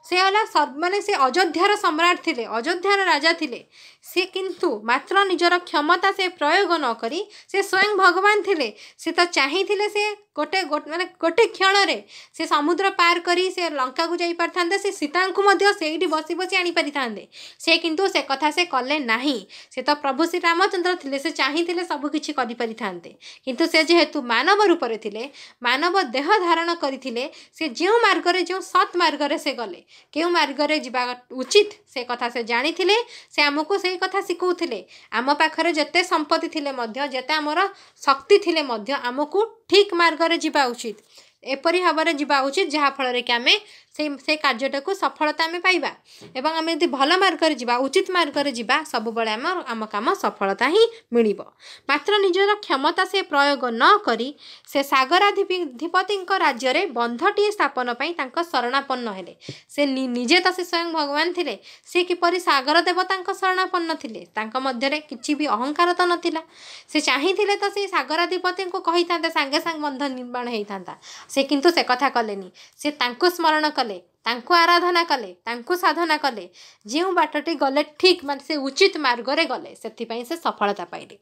से होला माने से अयोध्यार सम्राट थिले अयोध्यार राजा थिले से किंतु मात्र निजर क्षमता से प्रयोग न करी से स्वयं भगवान थिले से तो चाहिए से गोटे माने गोटे क्षण रे से समुद्र पार करी से लंका को जाई पारथांदे से सीता को मध्य सेठी बसी बसी आनी पारिथांदे से किंतु से कथा से कले नाही से तो प्रभु श्री रामचंद्र थिले से चाहिए सब किछि करि पारिथांदे किंतु से जेहेतु मानव रूप रे थिले मानव देह धारण करथिले से जो मार्ग रे जो सत मार्ग रे से गले केउ मार्ग रे जीवा उचित से कथा से जानी थिले से हमको से कथा शिखौथिले आम पाखरे जेते संपत्ति थिले मध्य जेते हमर शक्ति थिले मध्य हमको ठीक मार्ग रे जीवा उचित एपरी भाव में जीवा उचित जहाँ फल कि आम से कार्यटा को सफलता आम पाइबा एवं आम यदि भल मार्ग रे जीवा उचित मार्ग रे जीवा सब बळे आम काम सफलता ही मिलिबो। मात्र निजर क्षमता से प्रयोग न करी से सागराधिपति राज्य रे बंधटी स्थापन पई तांको शरणापन्न हेले से निजे तो से स्वयं भगवान थिले से किपरि सागर देवता शरणापन्न थिले तांको मध्य रे किछि भी अहंकार तो नथिला से चाहिथिले तो से सागराधिपति को कहि थांते संगे संग बंध निर्माण हेई थांता से किंतु से कथा कलेनी से तांको स्मरण कले कले तांको आराधना कले तांको साधना कले जो बाटटी गले ठीक माने से उचित मार्ग रे गले से सफलता पाइले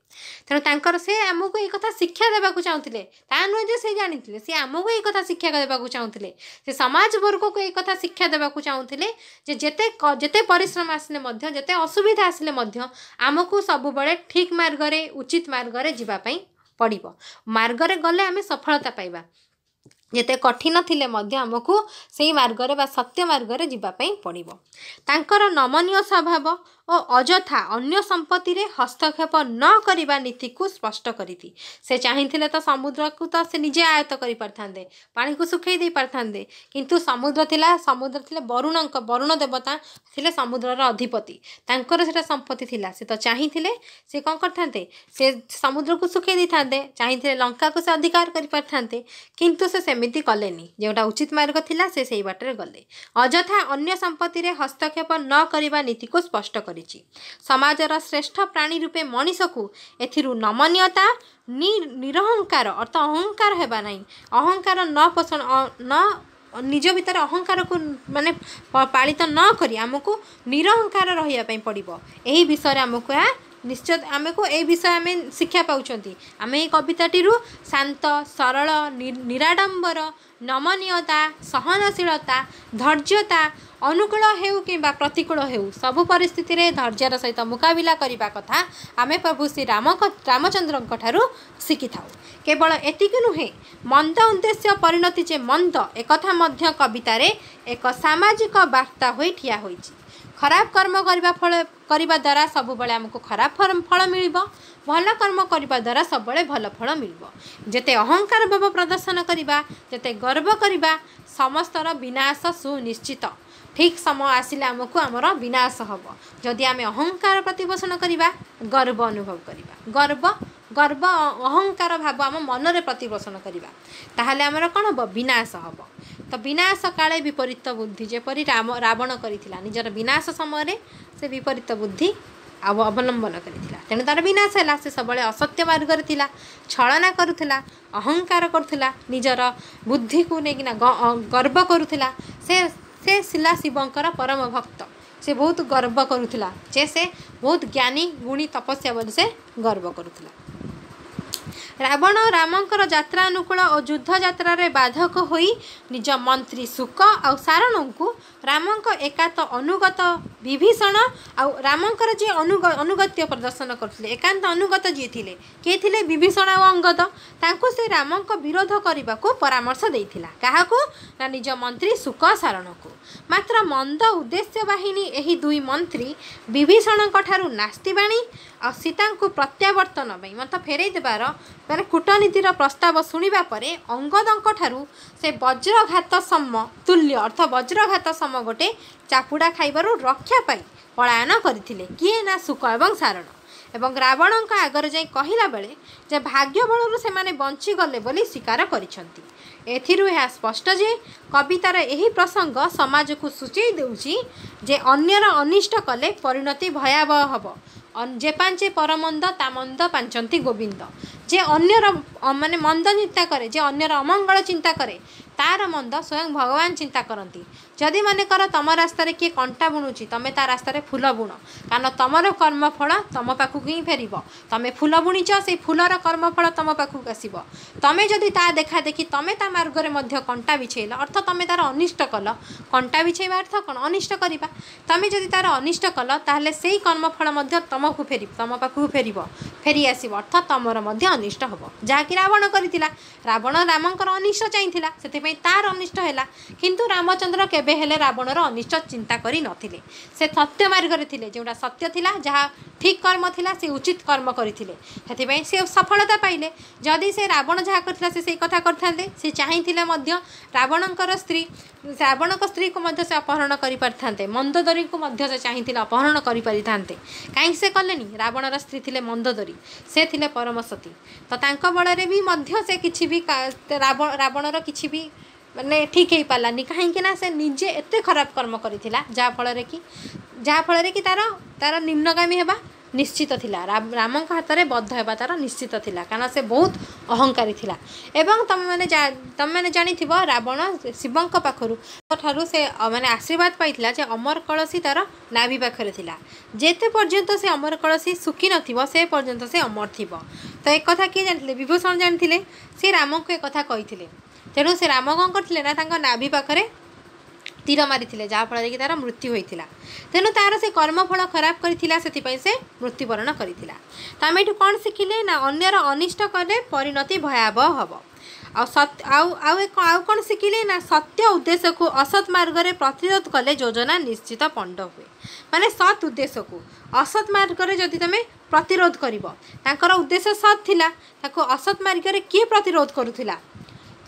तेणु तांकर से आमको ये कथा शिक्षा देवाक चाहूले ता नुहे जे से जानी सी आमको ये कथा शिक्षा देवाक चाहूले से समाज वर्ग को ये कथा शिक्षा देवाक चाहूले जेते जेते परिश्रम आसिले मध्य जेते असुविधा आसिले मध्य आमको सब बड़े ठीक मार्ग रे उचित मार्ग रे जीवा पई पड़िबो मार्ग रे गले आमे सफलता पाइबा जेते कठिन थिले मध्य आमको सेही मार्ग रे बा सत्य मार्ग रे जीवा पई पड़िबो तांकर नमनीय स्वभाव और अजथा अन्य संपत्ति रे हस्तक्षेप न करिबा नीति को स्पष्ट करिथि से चाहिथिले तो समुद्र को तो से निजे आयत्त करि परथांदे पानी को सुखै दे परथांदे किंतु समुद्र थिले वरुण देवता थिले समुद्र रो अधिपति तांकर सेटा संपत्ति थिला से तो चाहिथिले से कोन करथांते से समुद्र को सुखै दै थांदे चाहिथिले लंका को से अधिकार करि परथांते किंतु से सेमिति कलेनी जेटा उचित मार्ग थिला से सेही बाटरे गले अजथा अन्य संपत्ति रे हस्तक्षेप न करिबा नीति को स्पष्ट समाजर श्रेष्ठ प्राणी रूपे मनीष को एथिरु नमनीयता निरहंकार अर्थ अहंकार हेबा नहीं अहंकार न पोषण न निज भीतर अहंकार को माने पालित न करी आमको निरहंकार रहिया पई पड़िबो एही विषय आमको निश्चय आमको ए विषय आम शिक्षा पाउछंती आम ए कविताटी शांत सरल निराडंबर नमनीयता सहनशीलता धैर्यता अनुकूल हेउ कि प्रतिकूल हेउ सबु परिस्थिति रे धैर्यर सहित मुकाबिला करिबा कथा आमे प्रभु श्री रामचंद्रଙ୍କ ठारू शिखि थाउ केवल एतिक नुहे मंद उद्देश्य परिणति जे मंद एकथा मध्य कविता रे एक सामाजिक वार्ता होई ठिया होईछि खराब कर्म करने द्वारा सब बड़े आमको खराब फल मिल भल कर्म करने द्वारा सब बड़े भल फल मिल जेते अहंकार भाव प्रदर्शन करवा जेते गर्व करवा समस्तर विनाश सुनिश्चित ठीक समय आसिले आमको आमर विनाश हम जदि आम अहंकार प्रतिपोषण करवा गर्व अनुभव करवा गर्व गर्व अहंकार भाव आम मन में प्रतिपोषण करवा ताहले आमर कौन हम विनाश हम तो विनाश काले विपरीत बुद्धि जेपरी रावण करथिला निजर विनाश समय से विपरीत बुद्धि अवलंबन करथिला तेणु तार विनाश है से सब असत्य मार्ग रे थिला छलना करुथिला अहंकार करुथिला निजर बुद्धि को लेकिन गर्व करुथिला से शिला शिवंकर परम भक्त से बहुत गर्व करुथिला जे से बहुत ज्ञानी गुणी तपस्या बोली से गर्व करुथिला रावण रामंकर यात्रा अनुकूल और युद्ध यात्रा रे बाधक होई निज मंत्री सुक और सारण को रामंक एकांत अनुगत विभीषण और रामंकर जे अनुगत्य प्रदर्शन करथिले एकांत अनुगत जे थिले के थिले विभीषण और अंगद तांको से रामंक विरोध करने को परामर्श देइथिला काहाको ना निज मंत्री सुक सारण को मात्र मंद उद्देश्य बाहिनी एही दुई मंत्री विभीषण ठारू नास्तिबाणी और सीता को प्रत्यावर्तन मत फेरई देवार मैंने कूटनीतिर प्रस्ताव शुणा पर अंगदों ठारू से वज्रघात सम तुल्य अर्थ वज्रघात सम गोटे चापुड़ा खाइबार रक्षा पाई पलायन करथिले किए ना सुक एवं सारण एवं रावण आगर जाई कहला बेले जे भाग्य बलरू से माने बंची गले बोली स्वीकार करिसंती एथिरु यह स्पष्ट जे कवितार यही प्रसंग समाज को सूचई देउची जे अन्यर अनिष्ट कले परिणति भयावह हब जे पांचे परमंद ता मंद पांचंती गोविंद जे अन्यर माने मंद चिंता करे जे अन्यर अमंगल चिंता करे तार मंद स्वयं भगवान चिंता करती जदि मानेकर तुम रास्ता किए कंटा बुणुची तुम ता रास्ता फूल बुण कारण तुमर कर्मफल तुम पाखक ही फेर तुम फूल बुणीच से फूलर कर्मफल तुम पाखक आसब तुम जदि ता देखा देखी तुम ता मार्ग में कंटा बिछेल अर्थ तुम तार अनिष्ट कल कंटा बिछेबा अर्थ कौन अनिष्ट करवा तुम जदि तार अनिष्ट कल ताहले से कर्मफल तुमको फेर तुम पाखक फेरी आसब अर्थ तुमर अनिष्ट हम जहाँकि रावण करथिला रावण रामंकर अनिष्ट चाहिए से तार अनिष्ट है किंतु रामचंद्र केबे हेले रावणर अनिष्ट चिंता करी नथिले से सत्य मार्ग रे थिले जोटा सत्य थिला जहाँ ठीक कर्म थिला से उचित कर्म करथिले सेथिबे से सफलता पाइले जदि से रावण जहाँ करथिला से कथा करथांते से चाहिथिले मध्य रावणकर स्त्री रावणक स्त्री को मध्य से अपहरण करि परथांते मंदोदरी को मध्य से चाहिथिले अपहरण करि परिथांते काहे से कलेनी रावणर स्त्री थिले मंदोदरी से थिले परम सती तो तांको बଳରେ भी मध्य से किछि भी रावणर किछि भी माने ठीक हो पारानी कहीं ना से निजे एते खराब कर्म करिथिला जहाँ फल कि तार तार निम्नगामी हेबा निश्चित थिला राम हाथ में बद्ध होगा तार निश्चित थिला कारण से बहुत अहंकारी थिला एवं तुम मैंने जानी रावण शिवं पाखु ठारू से माने आशीर्वाद पाइथिला जे अमर कलसी तार नाभि पाखरे थिला जेते पर्यंत से अमर कलसी सुखी नथिबो से पर्यंत से अमर थिबो तो एक कथा किए जानथिले विभूषण जानथिले से राम को एक कथा कहिथिले तेणु से राम कौन करथिले ना तांको नाभि पाखरे तीर मारी जहाँफल कि तार मृत्यु होता तेणु तार से कर्मफल खराब करथिला सेथिपई से मृत्युवरण करथिला तो आम ये कौन शिखिले ना अन्यर अनिष्ट कले परिणति भयावह हम आउ कौन शिखिले ना सत्य उद्देश्य को असत मार्ग में प्रतिरोध कले योजना निश्चित पंड हुए माने सत उद्देश्य को असत मार्ग में जदि तुम प्रतिरोध कर उद्देश्य सत थिला ताको असत मार्ग में किए प्रतिरोध करुथिला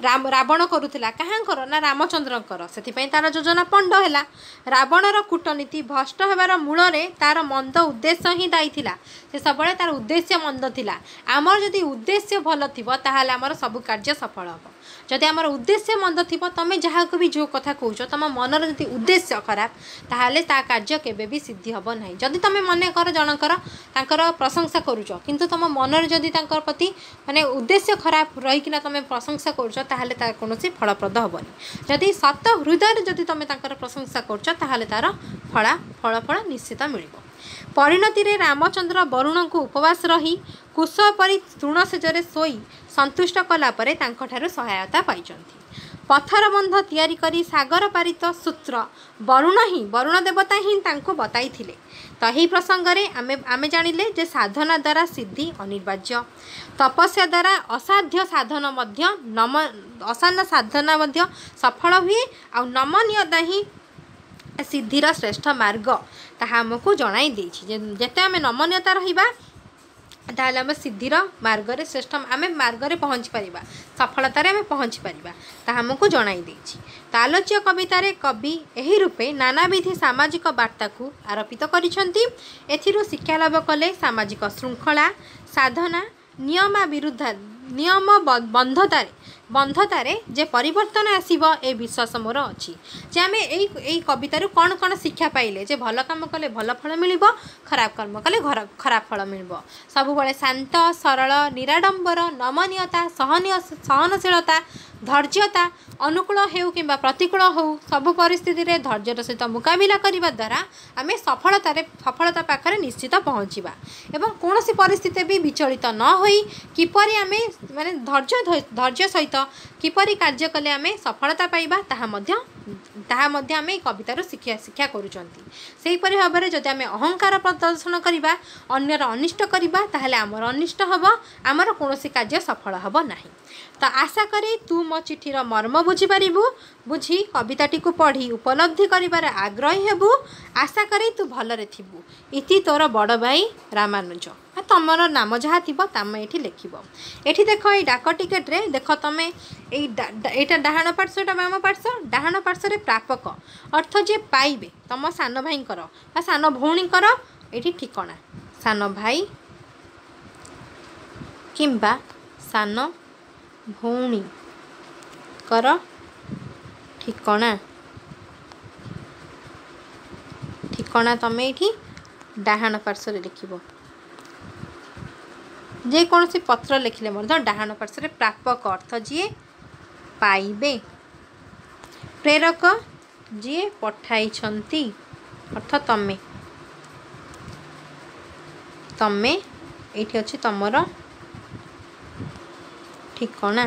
रावण करुला क्या ना रामचंद्रकर से तार योजना पंड है रावणर कूटनीति भ्रष्ट होवार मूल तार मंद उद्देश्य ही दायी थिला से सब तार उद्देश्य मंद थिला आमर जदि उद्देश्य भल थी ताहले आमर सब कार्य सफल हम जदि आमर उद्देश्य मंद थी तुम जहाँ को भी जो कथा कौच तुम मनर जदि उद्देश्य खराब ताहले ता कार्य केबे भी सिद्धि हम ना जदि तुम मन कर जनकर तांकर प्रशंसा करुच किंतु तुम मनर जदि तांकर प्रति माने उद्देश्य खराब रहीकिना तुम प्रशंसा करुच ताहले तार कोनोसी फलप्रद हेबनी जदि सत हृदय जदि तुम तांकर प्रशंसा करुच ताहले तार फल निश्चित मिलिबो परिणति रे रामचंद्र वरुण को उपवास रही कुश परि तृणसेजरे सोई संतुष्ट कला परे तांकठारु सहायता पाइचंती पत्थर बंध तैयारी करी सागर पारित सूत्र वरुण देवता ही तांको बताई थिले तही प्रसंग में आमे जानिले जे साधना द्वारा सिद्धि अनिवार्य तपस्या द्वारा असाध्य साधन मध्य असाध्य साधना मध्य सफल हुए आ नमनीयता ही सिद्धिर श्रेष्ठ मार्ग ताहा आमको जणाई देछि जेते आमे नमनीयता रहिबा ताहले आम सिद्धिर मार्ग रे श्रेष्ठ आम मार्ग रे पहुँची पारिबा सफलतार आम पहुँची पारिबा ताहा आमको जणाई देछि तालोच्य कवितार कवि एही रूपे नानाविधि सामाजिक वार्ता को आरोपित करिसंती एथिरु शिक्षा लाभ कले सामाजिक श्रृंखला साधना नियम बंधतारे जे परिवर्तन आसीबो ए विश्वास मोर अछि जे आमे एई कवितारु कौन कौन शिक्षा पाइले जे भल काम कले भल फल मिलिबो खराब कर्म कले खराब फल मिलिबो सब बेले शांत सरल निराडंबर नमनीयता सहनशीलता धैर्यता अनुकूल हो कि प्रतिकूल हो सब परिस्थिति रे धैर्यर सहित मुकाबिला करने द्वारा आम सफलता पाखरे निश्चित पहुँचवा एवं कौन सी परिस्थिति भी विचलित न होई किपरि आमे माने धैर्य सहित किपरि कार्य कले आमे सफलता पाइबा ताहा मध्य आमे कवितार शिक्षा करूचंती सेहीपरि भाव में जदि आमे अहंकार प्रदर्शन करवा अन्यर अनिष्ट करवा ताहले आमर अनिष्ट हब आमर कौनसी कार्य सफल हब नाही तो आशा करी तू मो चिठीर मर्म बुझीपारू बुझी कविताटी को पढ़ी उपलब्धि कर आग्रही हेबू आशा करी तू भलरे थिबू इति तोर बड़ भाई रामानुज तुमर नाम जहाँ थी तुम ये लिख ये देख ये डाक टिकेट रे देख तुम यहाँ डाहाण पार्श्व बाम पार्श्व डाहाण पार्श्व प्रापक अर्थ जे पाइबे तुम सान भाई सान भौणी ये ठिकणा सान भाई किंबा सान भौणी कर ठिकणा तुम ये डाहाण पार्श्व लिख जे कौन सी पत्र लिखिले डाहाण पार्श्व प्रापक अर्थ जी पाइबे प्रेरक जी पठाई अर्थ तमे तमे ये अच्छी तुमर ठिकणा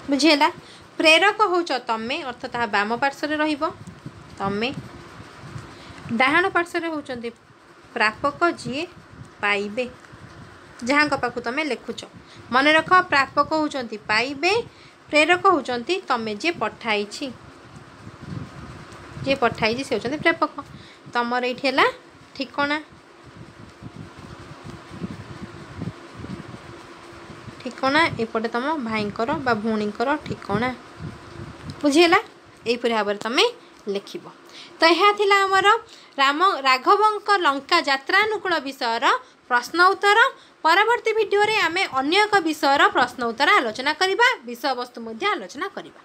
बुझेला प्रेरक होच तमे अर्थ ता बाम पार्श्व रहिबो तमे डाहाण पार्श्व होचंती प्रापक जी पाइबे जहाँ पाखु तुम लिखुच मन रख प्रापक होचंती पाइबे प्रेरक होचंती तमे जे पठाई से होचंती प्रेरक तमर ये ठिकणा एपटे तुम भाईंकर बा भौणीकर ठिकणा बुझीला यहीपरि भाव में तुम लिख तो यह थिला आमर राघवंक लंका यात्रानुकूल विषयर प्रश्न उत्तर परवर्ती वीडियो रे आमे अन्य एक विषयर प्रश्न उत्तर आलोचना करिबा विषय वस्तु आलोचना करिबा।